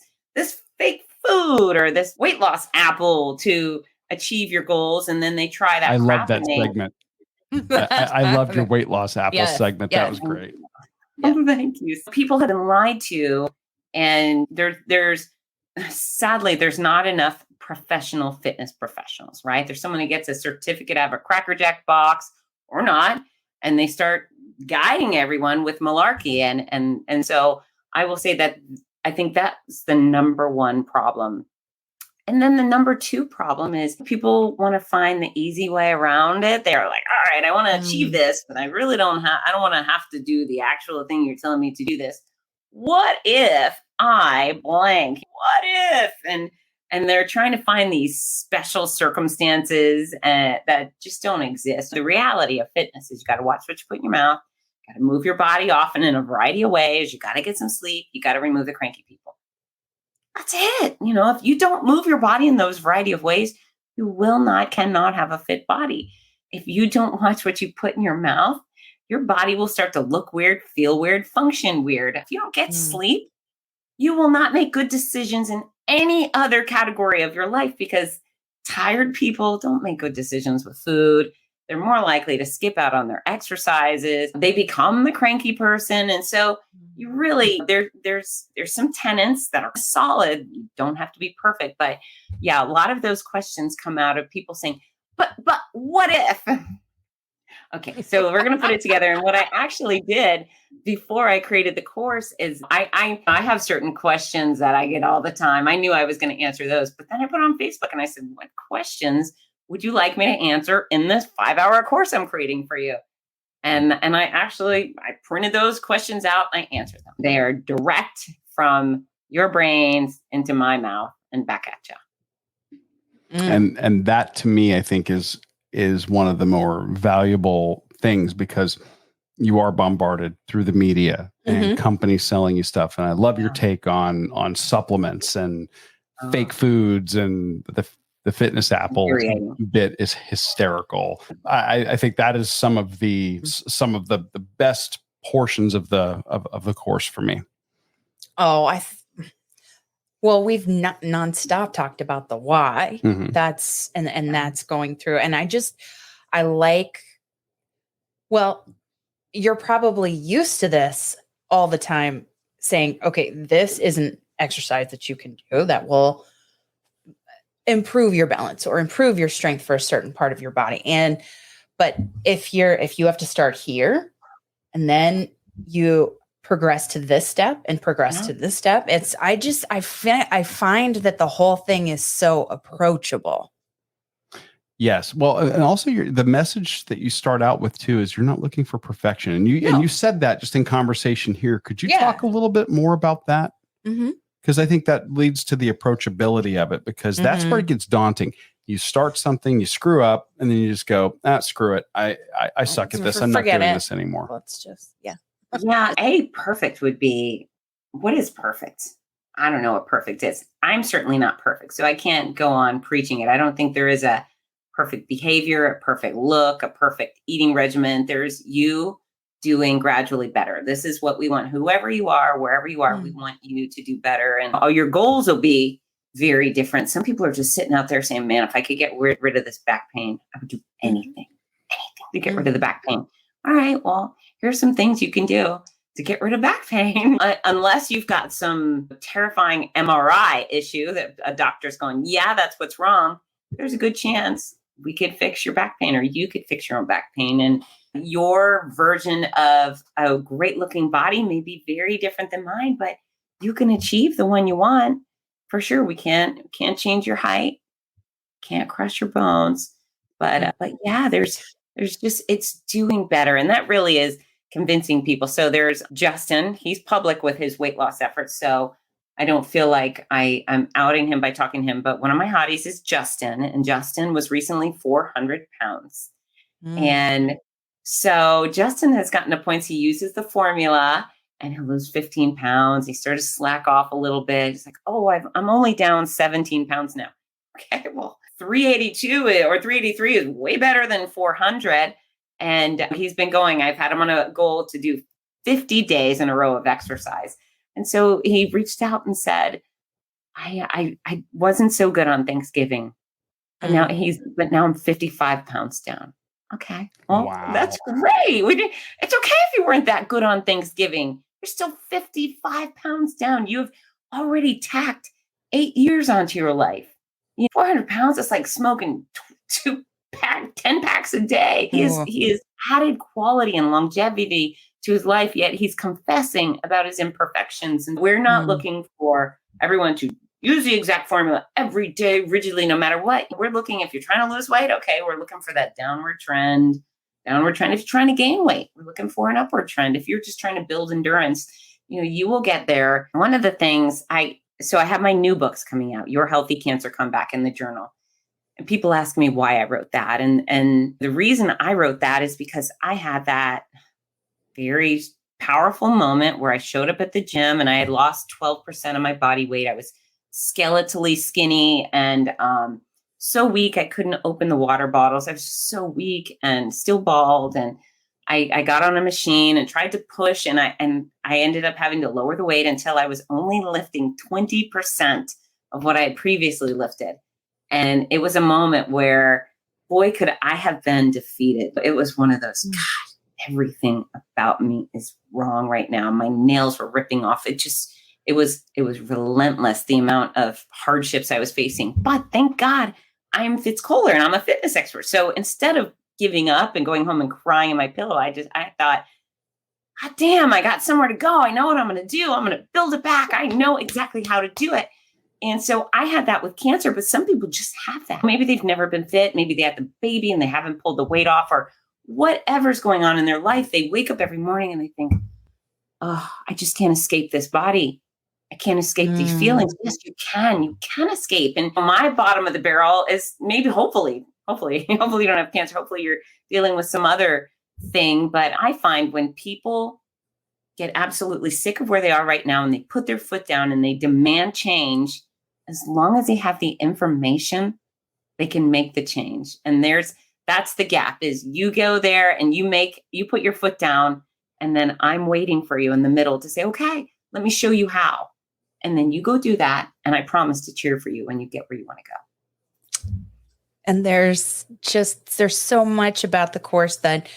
fake food or this weight loss apple to achieve your goals. And then they try that. I love that segment. I loved your weight loss apple segment. Yes. That was great. Oh, thank you. People have been lied to, and there's sadly, there's not enough professional fitness professionals, right? There's someone who gets a certificate out of a Cracker Jack box or not, and they start guiding everyone with malarkey. And so I will say that I think that's the number one problem. And then the number two problem is people want to find the easy way around it. They're like, all right, I want to achieve this, but I really don't want to have to do the actual thing you're telling me to do this. What if I blank? What if? And they're trying to find these special circumstances that just don't exist. The reality of fitness is you got to watch what you put in your mouth. You got to move your body often in a variety of ways. You got to get some sleep. You got to remove the cranky people. That's it. If you don't move your body in those variety of ways, you cannot have a fit body. If you don't watch what you put in your mouth, your body will start to look weird, feel weird, function weird. If you don't get sleep, you will not make good decisions in any other category of your life, because tired people don't make good decisions with food. They're more likely to skip out on their exercises. They become the cranky person. And so you really, there's some tenets that are solid. You don't have to be perfect. But yeah, a lot of those questions come out of people saying, but what if? Okay, so we're going to put it together. And what I actually did before I created the course is I have certain questions that I get all the time. I knew I was going to answer those, but then I put it on Facebook and I said, what questions would you like me to answer in this 5-hour course I'm creating for you? And I printed those questions out and I answered them. They are direct from your brains into my mouth and back at you. And that to me, I think is one of the more valuable things, because you are bombarded through the media and companies selling you stuff. And I love your take on supplements and fake foods, and the fitness apple bit is hysterical. I think that is some of the best portions of the course for me. Oh, Well, we've not nonstop talked about the why. Mhm. That's and that's going through. And I like, well, you're probably used to this all the time saying, okay, this is an exercise that you can do that will improve your balance or improve your strength for a certain part of your body. But if you have to start here and then you progress to this step and progress to this step, I find that the whole thing is so approachable. Yes. Well, and also the message that you start out with too is you're not looking for perfection. And you said that just in conversation here. Could you talk a little bit more about that? Mm-hmm. Because I think that leads to the approachability of it, because that's where it gets daunting. You start something, you screw up, and then you just go, screw it. I suck at this. I'm not doing this anymore. Let's just, Perfect would be, what is perfect? I don't know what perfect is. I'm certainly not perfect, so I can't go on preaching it. I don't think there is a perfect behavior, a perfect look, a perfect eating regimen. There's you doing gradually better. This is what we want. Whoever you are, wherever you are, we want you to do better. And all your goals will be very different. Some people are just sitting out there saying, man, if I could get rid of this back pain, I would do anything to get rid of the back pain. All right, well, here's some things you can do to get rid of back pain. Unless you've got some terrifying MRI issue that a doctor's going, yeah, that's what's wrong. There's a good chance we could fix your back pain, or you could fix your own back pain. And your version of a great looking body may be very different than mine, but you can achieve the one you want for sure. We can't change your height, can't crush your bones, but yeah, there's just, it's doing better. And that really is convincing people. So there's Justin, he's public with his weight loss efforts. So I don't feel like I'm outing him by talking to him, but one of my hotties is Justin, and Justin was recently 400 pounds. And so Justin has gotten to points, he uses the formula and he'll lose 15 pounds. He started to slack off a little bit. He's like, oh, I'm only down 17 pounds now. Okay, well, 382 or 383 is way better than 400. And he's been going, I've had him on a goal to do 50 days in a row of exercise. And so he reached out and said, I wasn't so good on Thanksgiving. And now I'm 55 pounds down. Okay. Well, that's great. It's okay if you weren't that good on Thanksgiving. You're still 55 pounds down. You've already tacked 8 years onto your life. 400 pounds, it's like smoking 10 packs a day. He has added quality and longevity to his life, yet he's confessing about his imperfections. And we're not looking for everyone to use the exact formula every day, rigidly, no matter what. We're looking, if you're trying to lose weight, okay, we're looking for that downward trend. If you're trying to gain weight, we're looking for an upward trend. If you're just trying to build endurance, you will get there. One of the things I have my new books coming out, Your Healthy Cancer Comeback, in the journal. And people ask me why I wrote that. And the reason I wrote that is because I had that very powerful moment where I showed up at the gym and I had lost 12% of my body weight. I was skeletally skinny and so weak I couldn't open the water bottles. I was just so weak and still bald. And I got on a machine and tried to push, and I ended up having to lower the weight until I was only lifting 20% of what I had previously lifted. And it was a moment where, boy, could I have been defeated. It was one of those, God, everything about me is wrong right now. My nails were ripping off. It was relentless, the amount of hardships I was facing. But thank God I'm Fitz Kohler and I'm a fitness expert. So instead of giving up and going home and crying in my pillow, I thought, God damn, I got somewhere to go. I know what I'm going to do. I'm going to build it back. I know exactly how to do it. And so I had that with cancer, but some people just have that. Maybe they've never been fit. Maybe they had the baby and they haven't pulled the weight off, or whatever's going on in their life. They wake up every morning and they think, oh, I just can't escape this body. I can't escape these feelings. Yes, you can escape. And my bottom of the barrel is maybe, hopefully you don't have cancer. Hopefully you're dealing with some other thing. But I find when people get absolutely sick of where they are right now and they put their foot down and they demand change, as long as they have the information, they can make the change. And that's the gap, is you go there and you put your foot down, and then I'm waiting for you in the middle to say, okay, let me show you how. And then you go do that. And I promise to cheer for you when you get where you want to go. And there's so much about the course that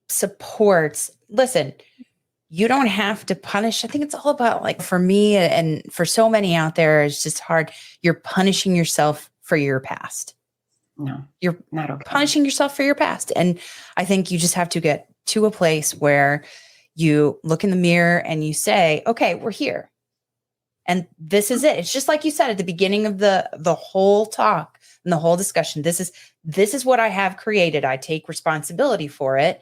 supports. Listen, you don't have to punish. I think it's all about, like, for me and for so many out there, it's just hard. You're punishing yourself for your past. No, You're not okay. punishing yourself for your past. And I think you just have to get to a place where you look in the mirror and you say, okay, we're here. And this is it. It's just like you said at the beginning of the whole talk and the whole discussion. This is what I have created. I take responsibility for it.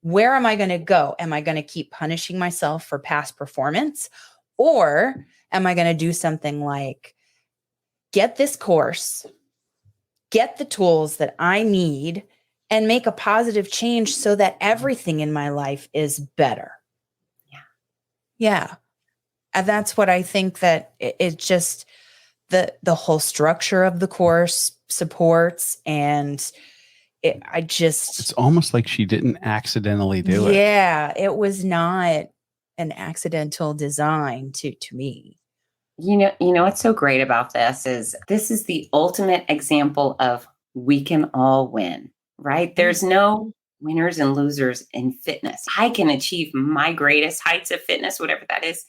Where am I going to go? Am I going to keep punishing myself for past performance? Or am I going to do something like get this course, get the tools that I need, and make a positive change so that everything in my life is better? Yeah. And that's what I think that it just, the whole structure of the course supports. And it's almost like she didn't accidentally do it. Yeah, it was not an accidental design to me. You know what's so great about this is the ultimate example of we can all win, right? There's no winners and losers in fitness. I can achieve my greatest heights of fitness, whatever that is,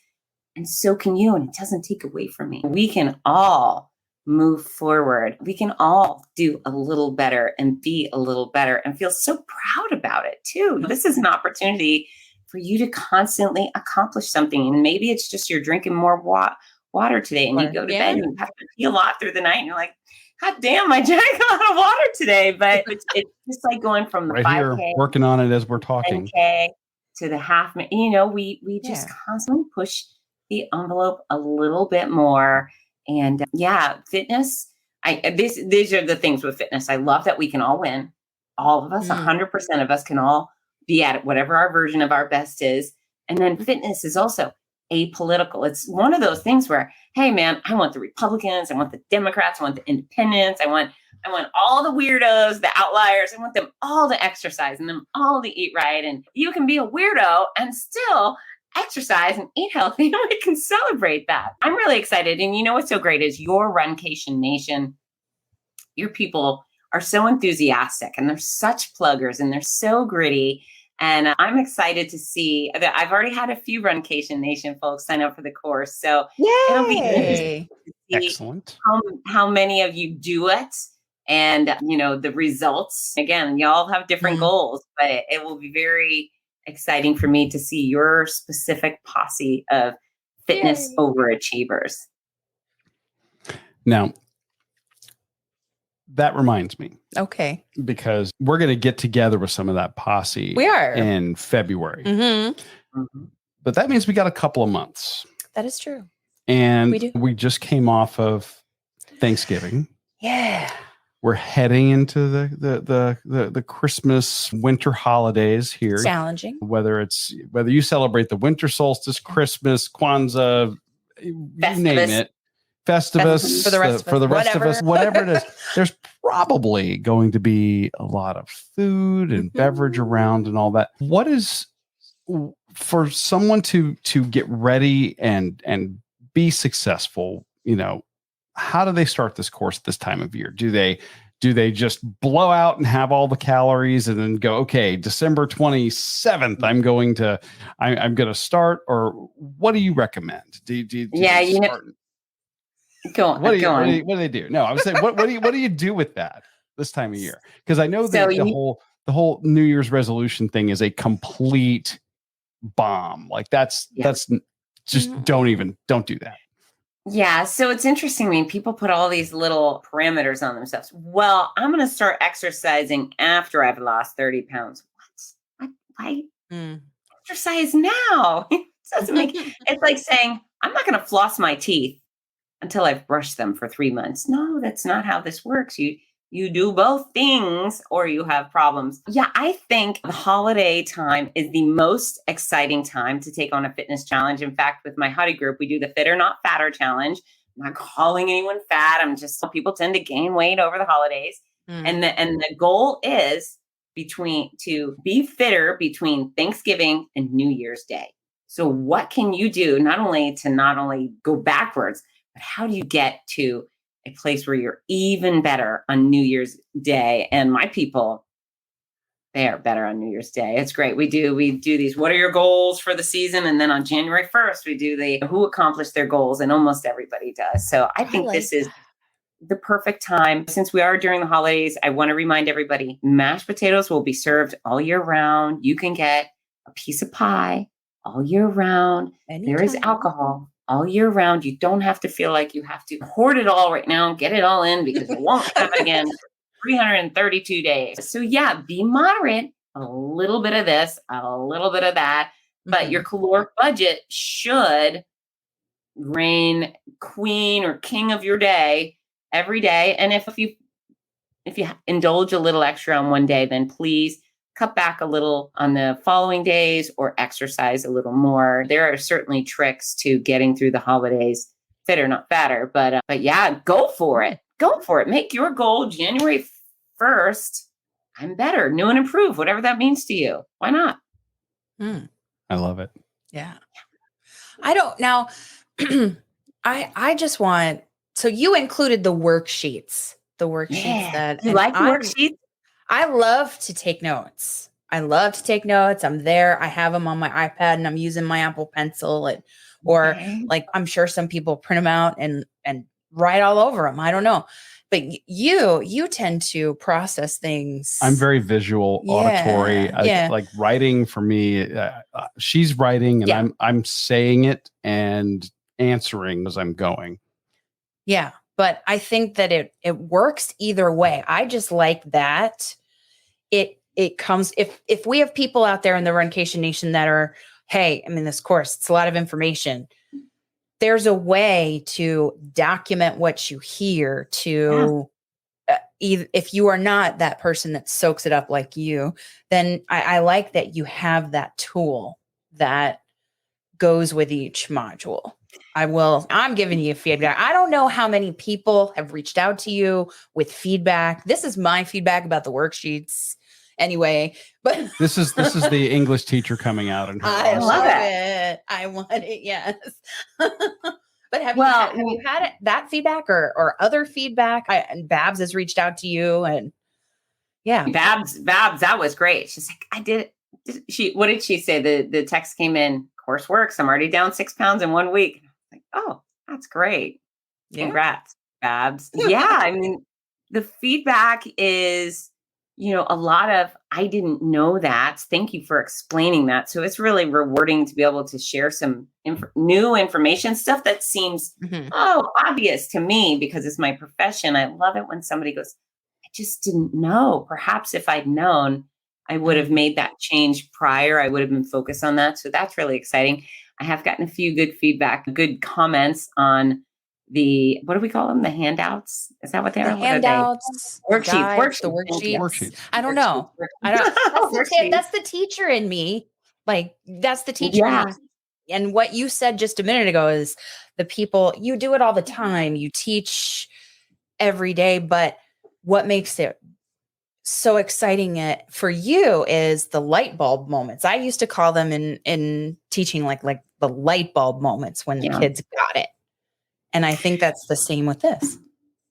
and so can you, and it doesn't take away from me. We can all move forward. We can all do a little better and be a little better and feel so proud about it too. This is an opportunity for you to constantly accomplish something. And maybe it's just you're drinking more water today and you go to bed and you have to pee a lot through the night and you're like, God damn, I drank a lot of water today. But it's just like going from the right 5K, here, working on it as we're talking, 10K to the half. We just constantly push the envelope a little bit more. And fitness. These are the things with fitness. I love that we can all win. All of us, 100% of us can all be at whatever our version of our best is. And then fitness is also apolitical. It's one of those things where, hey man, I want the Republicans, I want the Democrats, I want the independents, I want all the weirdos, the outliers. I want them all to exercise and them all to eat right. And you can be a weirdo and still exercise and eat healthy, and we can celebrate that. I'm really excited. And you know what's so great is your Runcation Nation, your people are so enthusiastic and they're such pluggers and they're so gritty. And I'm excited to see that I've already had a few Runcation Nation folks sign up for the course. So it'll be interesting to see excellent how many of you do it. And, the results, again, y'all have different goals, but it will be very exciting for me to see your specific posse of fitness overachievers. Now, that reminds me. Okay. Because we're going to get together with some of that posse. We are. In February. But that means we got a couple of months. That is true. And we just came off of Thanksgiving. Yeah. We're heading into the Christmas winter holidays here. Challenging. Whether you celebrate the winter solstice, Christmas, Kwanzaa, you name it, Festivus, for the rest of us, whatever it is, there's probably going to be a lot of food and beverage around and all that. What is for someone to get ready and be successful? How do they start this course at this time of year? Do they just blow out and have all the calories and then go, okay, December 27th, I'm going to start? Or what do you recommend? Go on. What do they do? No, I was saying, what do you do with that this time of year? Because I know that the whole New Year's resolution thing is a complete bomb. Like that's just don't do that. Yeah. So it's interesting. I mean, people put all these little parameters on themselves. Well, I'm going to start exercising after I've lost 30 pounds. What? Why? Exercise now. It's like saying, I'm not going to floss my teeth until I've brushed them for 3 months. No, that's not how this works. You do both things or you have problems. Yeah, I think the holiday time is the most exciting time to take on a fitness challenge. In fact, with my hottie group, we do the Fitter Not Fatter challenge. I'm not calling anyone fat. People tend to gain weight over the holidays. And the goal is to be fitter between Thanksgiving and New Year's Day. So what can you do not only go backwards, but how do you get to a place where you're even better on New Year's Day? And my people, they are better on New Year's Day. It's great. We do these, what are your goals for the season? And then on January 1st, we do the who accomplished their goals, and almost everybody does. So I think this is the perfect time. Since we are during the holidays, I want to remind everybody, mashed potatoes will be served all year round. You can get a piece of pie all year round. There is alcohol all year round. You don't have to feel like you have to hoard it all right now, get it all in, because it won't happen again. 332 days. So yeah, be moderate, a little bit of this, a little bit of that, but your caloric budget should reign queen or king of your day every day. And if you indulge a little extra on one day, then please cut back a little on the following days or exercise a little more. There are certainly tricks to getting through the holidays, fitter, not fatter, but yeah, go for it. Go for it. Make your goal January 1st. I'm better, new and improved, whatever that means to you. Why not? I love it. Yeah. I just want, so you included the worksheets that you like the worksheets? I love to take notes. I'm there. I have them on my iPad and I'm using my Apple Pencil like I'm sure some people print them out and write all over them. I don't know. But you tend to process things. I'm very visual, auditory. Like writing for me, she's writing and I'm saying it and answering as I'm going. Yeah. But I think that it works either way. I just like that it comes, if we have people out there in the Runcation Nation that are, hey, I mean, this course, it's a lot of information. There's a way to document what you hear to, if you are not that person that soaks it up like you, then I like that you have that tool that goes with each module. I'm giving you feedback. I don't know how many people have reached out to you with feedback. This is my feedback about the worksheets anyway, but this is the English teacher coming out. And I love it. I want it. Yes. But have you had that feedback or other feedback? And Babs has reached out to you, and Babs, that was great. She's like, I did it. What did she say? The text came in, course works. I'm already down 6 pounds in 1 week. Like, oh, that's great. Congrats, Babs. Yeah. I mean, the feedback is, a lot of, I didn't know that. Thank you for explaining that. So it's really rewarding to be able to share some new information, stuff that seems, obvious to me because it's my profession. I love it when somebody goes, I just didn't know. Perhaps if I'd known, I would have made that change prior. I would have been focused on that. So that's really exciting. I have gotten a few good feedback, good comments on the, what do we call them? The handouts? Is that what they are? Handouts, worksheets. The worksheets. I don't know. That's the teacher in me. Like, that's the teacher in me. And what you said just a minute ago is the people, you do it all the time. You teach every day, but what makes it so exciting for you is the light bulb moments. I used to call them in teaching like the light bulb moments when the kids got it. And I think that's the same with this.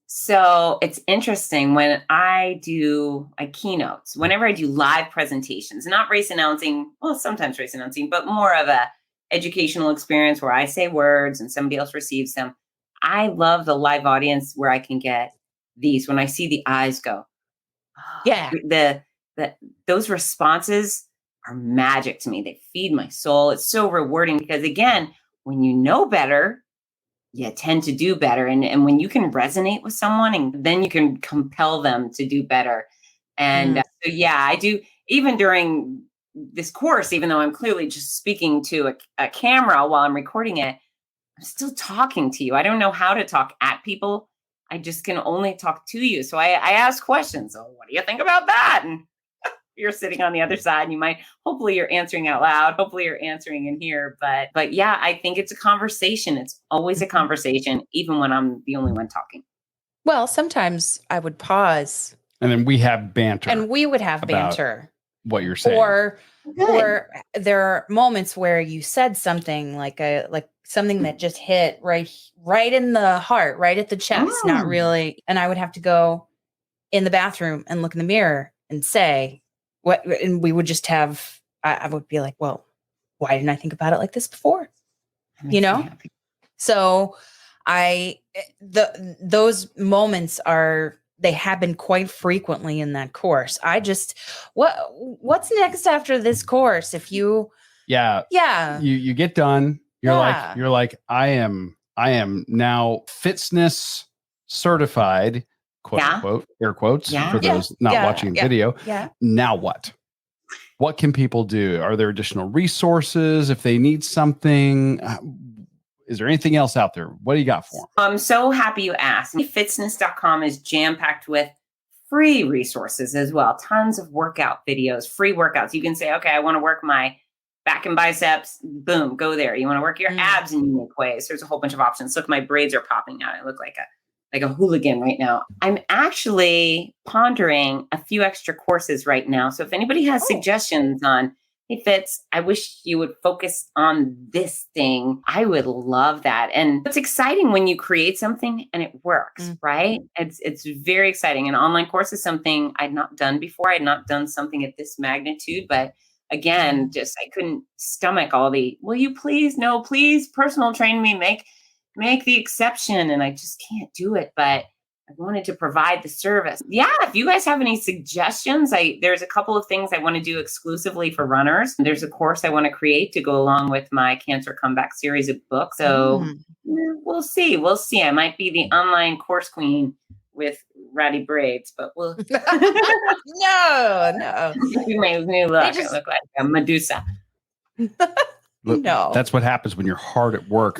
So it's interesting when I do keynotes, whenever I do live presentations, not race announcing, well, sometimes race announcing, but more of a educational experience where I say words and somebody else receives them. I love the live audience where I can get these, when I see the eyes go, those responses are magic to me. They feed my soul. It's so rewarding because, again, when you know better, you tend to do better. And when you can resonate with someone, and then you can compel them to do better. And so, I do, even during this course, even though I'm clearly just speaking to a camera while I'm recording it, I'm still talking to you. I don't know how to talk at people. I just can only talk to you. So I ask questions. Oh, what do you think about that? And you're sitting on the other side and hopefully you're answering out loud. Hopefully you're answering in here. But yeah, I think it's a conversation. It's always a conversation, even when I'm the only one talking. Well, sometimes I would pause. And then we have banter. And we would have banter. What you're saying. Or Good. or there are moments where you said something like something that just hit right in the heart, right at the chest, not really. And I would have to go in the bathroom and look in the mirror and say what, and we would just have, I would be like, well, why didn't I think about it like this before? You know? So those moments they happen quite frequently in that course. What's next after this course? If you, you get done, you're like, I am now Fitzness certified, quote unquote, air quotes for those not watching video. Yeah. Now what can people do? Are there additional resources if they need something? Is there anything else out there? What do you got for them? I'm so happy you asked. Fitzness.com is jam-packed with free resources as well. Tons of workout videos, free workouts. You can say, okay, I want to work my back and biceps. Boom, go there. You want to work your abs in unique ways. There's a whole bunch of options. Look, my braids are popping out. I look like a hooligan right now. I'm actually pondering a few extra courses right now. So if anybody has suggestions on, hey, Fitz, I wish you would focus on this thing, I would love that. And it's exciting when you create something and it works, right? It's very exciting. An online course is something I'd not done before. I'd not done something at this magnitude, but again, just I couldn't stomach all the, will you please, no, please personal train me, make the exception. And I just can't do it. But I wanted to provide the service. Yeah, if you guys have any suggestions, there's a couple of things I want to do exclusively for runners. There's a course I want to create to go along with my Cancer Comeback series of books. So we'll see. I might be the online course queen with ratty braids, but we'll. No. My new look. I look like a Medusa. No. That's what happens when you're hard at work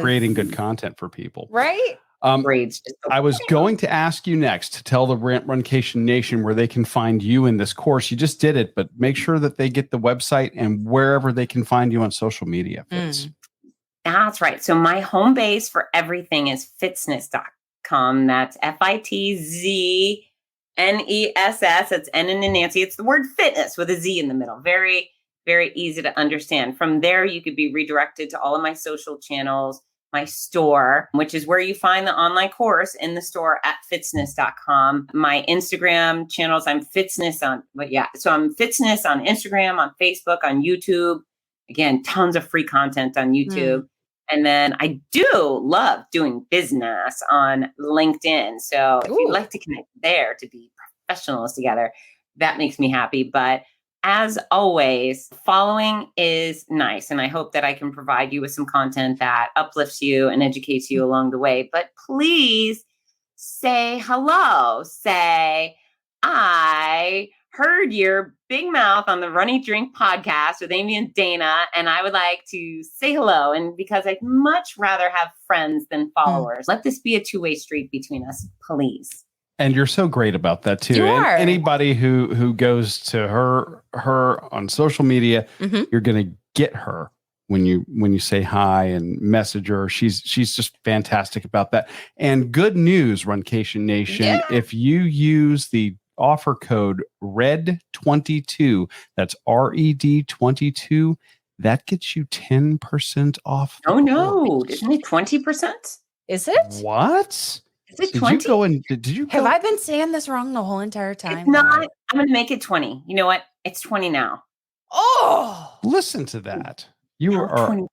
creating good content for people. Right? Braids. I was going to ask you next to tell the Runcation Nation where they can find you in this course. You just did it, but make sure that they get the website and wherever they can find you on social media. Fitz. That's right. So my home base for everything is fitzness.com. That's Fitzness. It's N and Nancy. It's the word fitness with a Z in the middle. Very, very easy to understand. From there, you could be redirected to all of my social channels, my store, which is where you find the online course in the store at fitzness.com. My Instagram channels, I'm Fitzness on, so I'm Fitzness on Instagram, on Facebook, on YouTube. Again, tons of free content on YouTube. And then I do love doing business on LinkedIn. So if you'd like to connect there to be professionals together, that makes me happy. But as always, following is nice. And I hope that I can provide you with some content that uplifts you and educates you along the way. But please say hello. Say, I heard your big mouth on the Runny Drink podcast with Amy and Dana, and I would like to say hello. And because I'd much rather have friends than followers, let this be a two-way street between us, please. And you're so great about that too. And anybody who goes to her on social media, you're going to get her when you say hi and message her. She's just fantastic about that. And good news, Runcation Nation, if you use the offer code RED22, that's RED 22, that gets you 10% off. Oh no, isn't it 20%? Is it? What? Is it 20? Did you Have I been saying this wrong the whole entire time? It's not. I'm going to make it 20. You know what? It's 20 now. Oh, listen to that. You are 20%.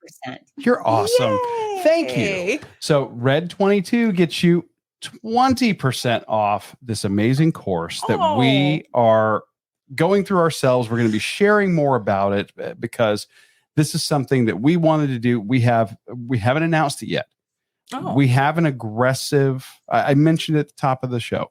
You're awesome. Yay. Thank you. So Red 22 gets you 20% off this amazing course that we are going through ourselves. We're going to be sharing more about it because this is something that we wanted to do. We haven't announced it yet. We have an aggressive, I mentioned at the top of the show,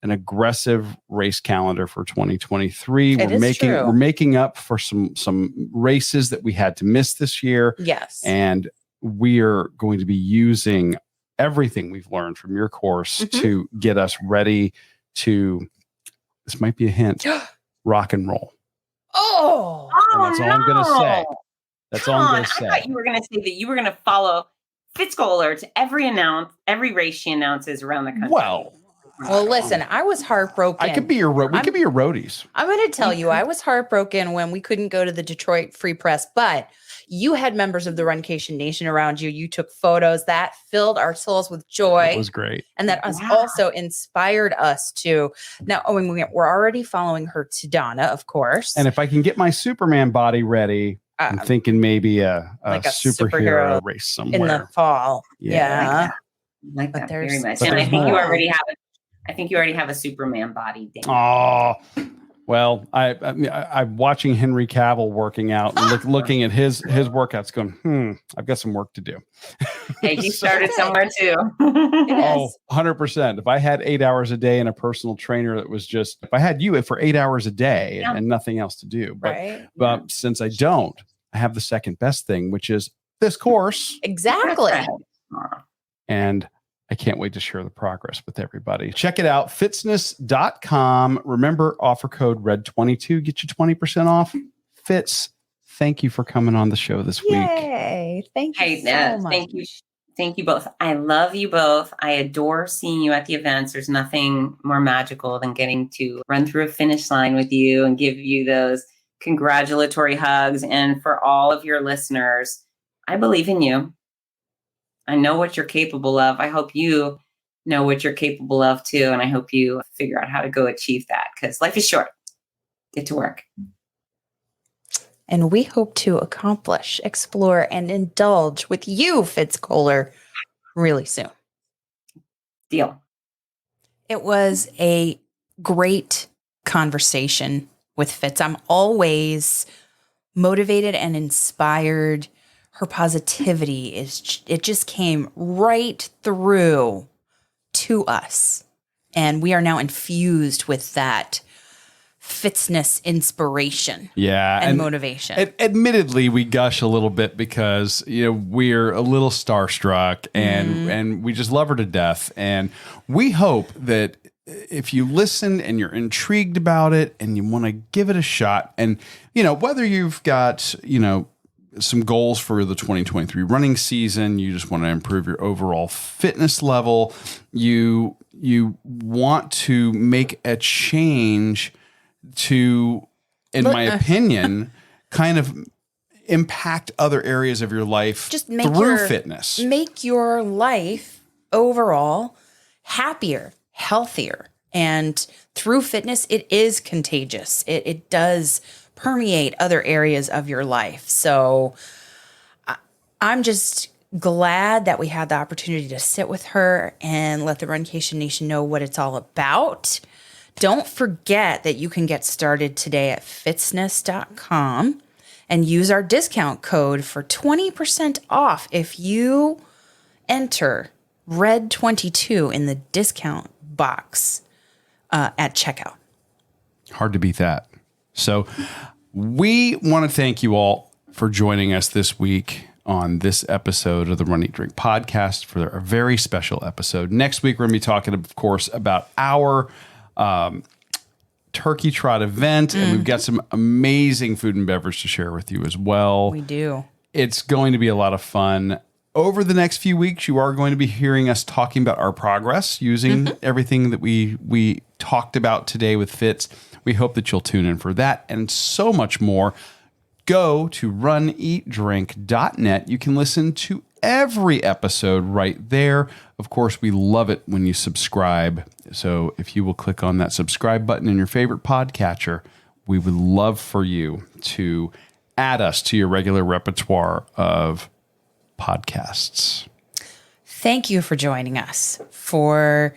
an aggressive race calendar for 2023. We're making up for some races that we had to miss this year. Yes. And we are going to be using everything we've learned from your course to get us ready to, this might be a hint, rock and roll. Oh, and that's all I'm going to say. That's all I'm going to say. I thought you were going to say that you were going to follow Fitz Kohler to every race she announces around the country. Well, Well, listen, I was heartbroken. We could be your roadies. I'm going to tell you, I was heartbroken when we couldn't go to the Detroit Free Press, but you had members of the Runcation Nation around you. You took photos that filled our souls with joy. It was great. And that has also inspired us to now. Oh, and we're already following her to Donna, of course. And if I can get my Superman body ready, I'm thinking maybe a superhero race somewhere in the fall. Yeah. Like that very much. But And I think you already have a Superman body. Dan. Oh, well, I'm watching Henry Cavill working out and looking at his workouts going, I've got some work to do. Hey, he started somewhere too. 100%. If I had 8 hours a day and a personal trainer that was if I had you for 8 hours a day and nothing else to do. But since I don't, I have the second best thing, which is this course. Exactly. And I can't wait to share the progress with everybody. Check it out, Fitzness.com. Remember, offer code RED22, get you 20% off. Fitz, thank you for coming on the show this week. Yay. Thank you so much. Thank you. Thank you both. I love you both. I adore seeing you at the events. There's nothing more magical than getting to run through a finish line with you and give you those congratulatory hugs. And for all of your listeners, I believe in you. I know what you're capable of. I hope you know what you're capable of too. And I hope you figure out how to go achieve that because life is short. Get to work. And we hope to accomplish, explore, and indulge with you, Fitz Kohler, really soon. Deal. It was a great conversation with Fitz. I'm always motivated and inspired. Her positivity it just came right through to us. And we are now infused with that Fitzness inspiration and motivation. Admittedly, we gush a little bit because we're a little starstruck and we just love her to death. And we hope that if you listen and you're intrigued about it and you want to give it a shot, and whether you've got some goals for the 2023 running season, you just want to improve your overall fitness level, you want to make a change to, in my opinion, kind of impact other areas of your life just through fitness. Make your life overall happier, healthier. And through fitness, it is contagious. It does permeate other areas of your life. So I'm just glad that we had the opportunity to sit with her and let the Runcation Nation know what it's all about. Don't forget that you can get started today at Fitzness.com and use our discount code for 20% off if you enter RED22 in the discount box at checkout. Hard to beat that. So we want to thank you all for joining us this week on this episode of the Run, Eat, Drink podcast for a very special episode. Next week, we're going to be talking, of course, about our Turkey Trot event. And we've got some amazing food and beverage to share with you as well. We do. It's going to be a lot of fun. Over the next few weeks, you are going to be hearing us talking about our progress using everything that we talked about today with Fitz. We hope that you'll tune in for that and so much more. Go to runeatdrink.net. You can listen to every episode right there. Of course, we love it when you subscribe. So if you will click on that subscribe button in your favorite podcatcher, we would love for you to add us to your regular repertoire of podcasts. Thank you for joining us, for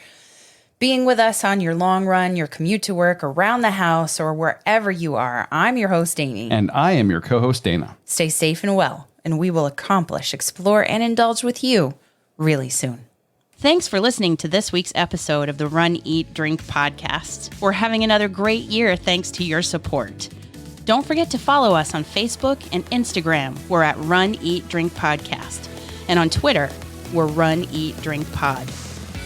being with us on your long run, your commute to work, around the house, or wherever you are. I'm your host, Amy. And I am your co-host, Dana. Stay safe and well, and we will accomplish, explore, and indulge with you really soon. Thanks for listening to this week's episode of the Run, Eat, Drink podcast. We're having another great year thanks to your support. Don't forget to follow us on Facebook and Instagram. We're at Run, Eat, Drink Podcast. And on Twitter, we're Run, Eat, Drink Pod.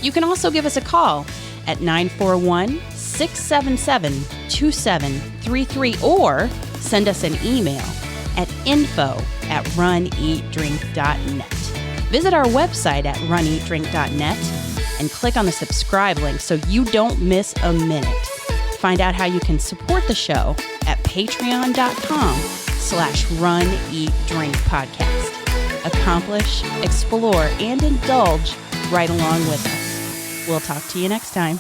You can also give us a call at 941-677-2733 or send us an email at info@runeatdrink.net. Visit our website at runeatdrink.net and click on the subscribe link so you don't miss a minute. Find out how you can support the show at patreon.com/runeatdrinkpodcast. Accomplish, explore, and indulge right along with us. We'll talk to you next time.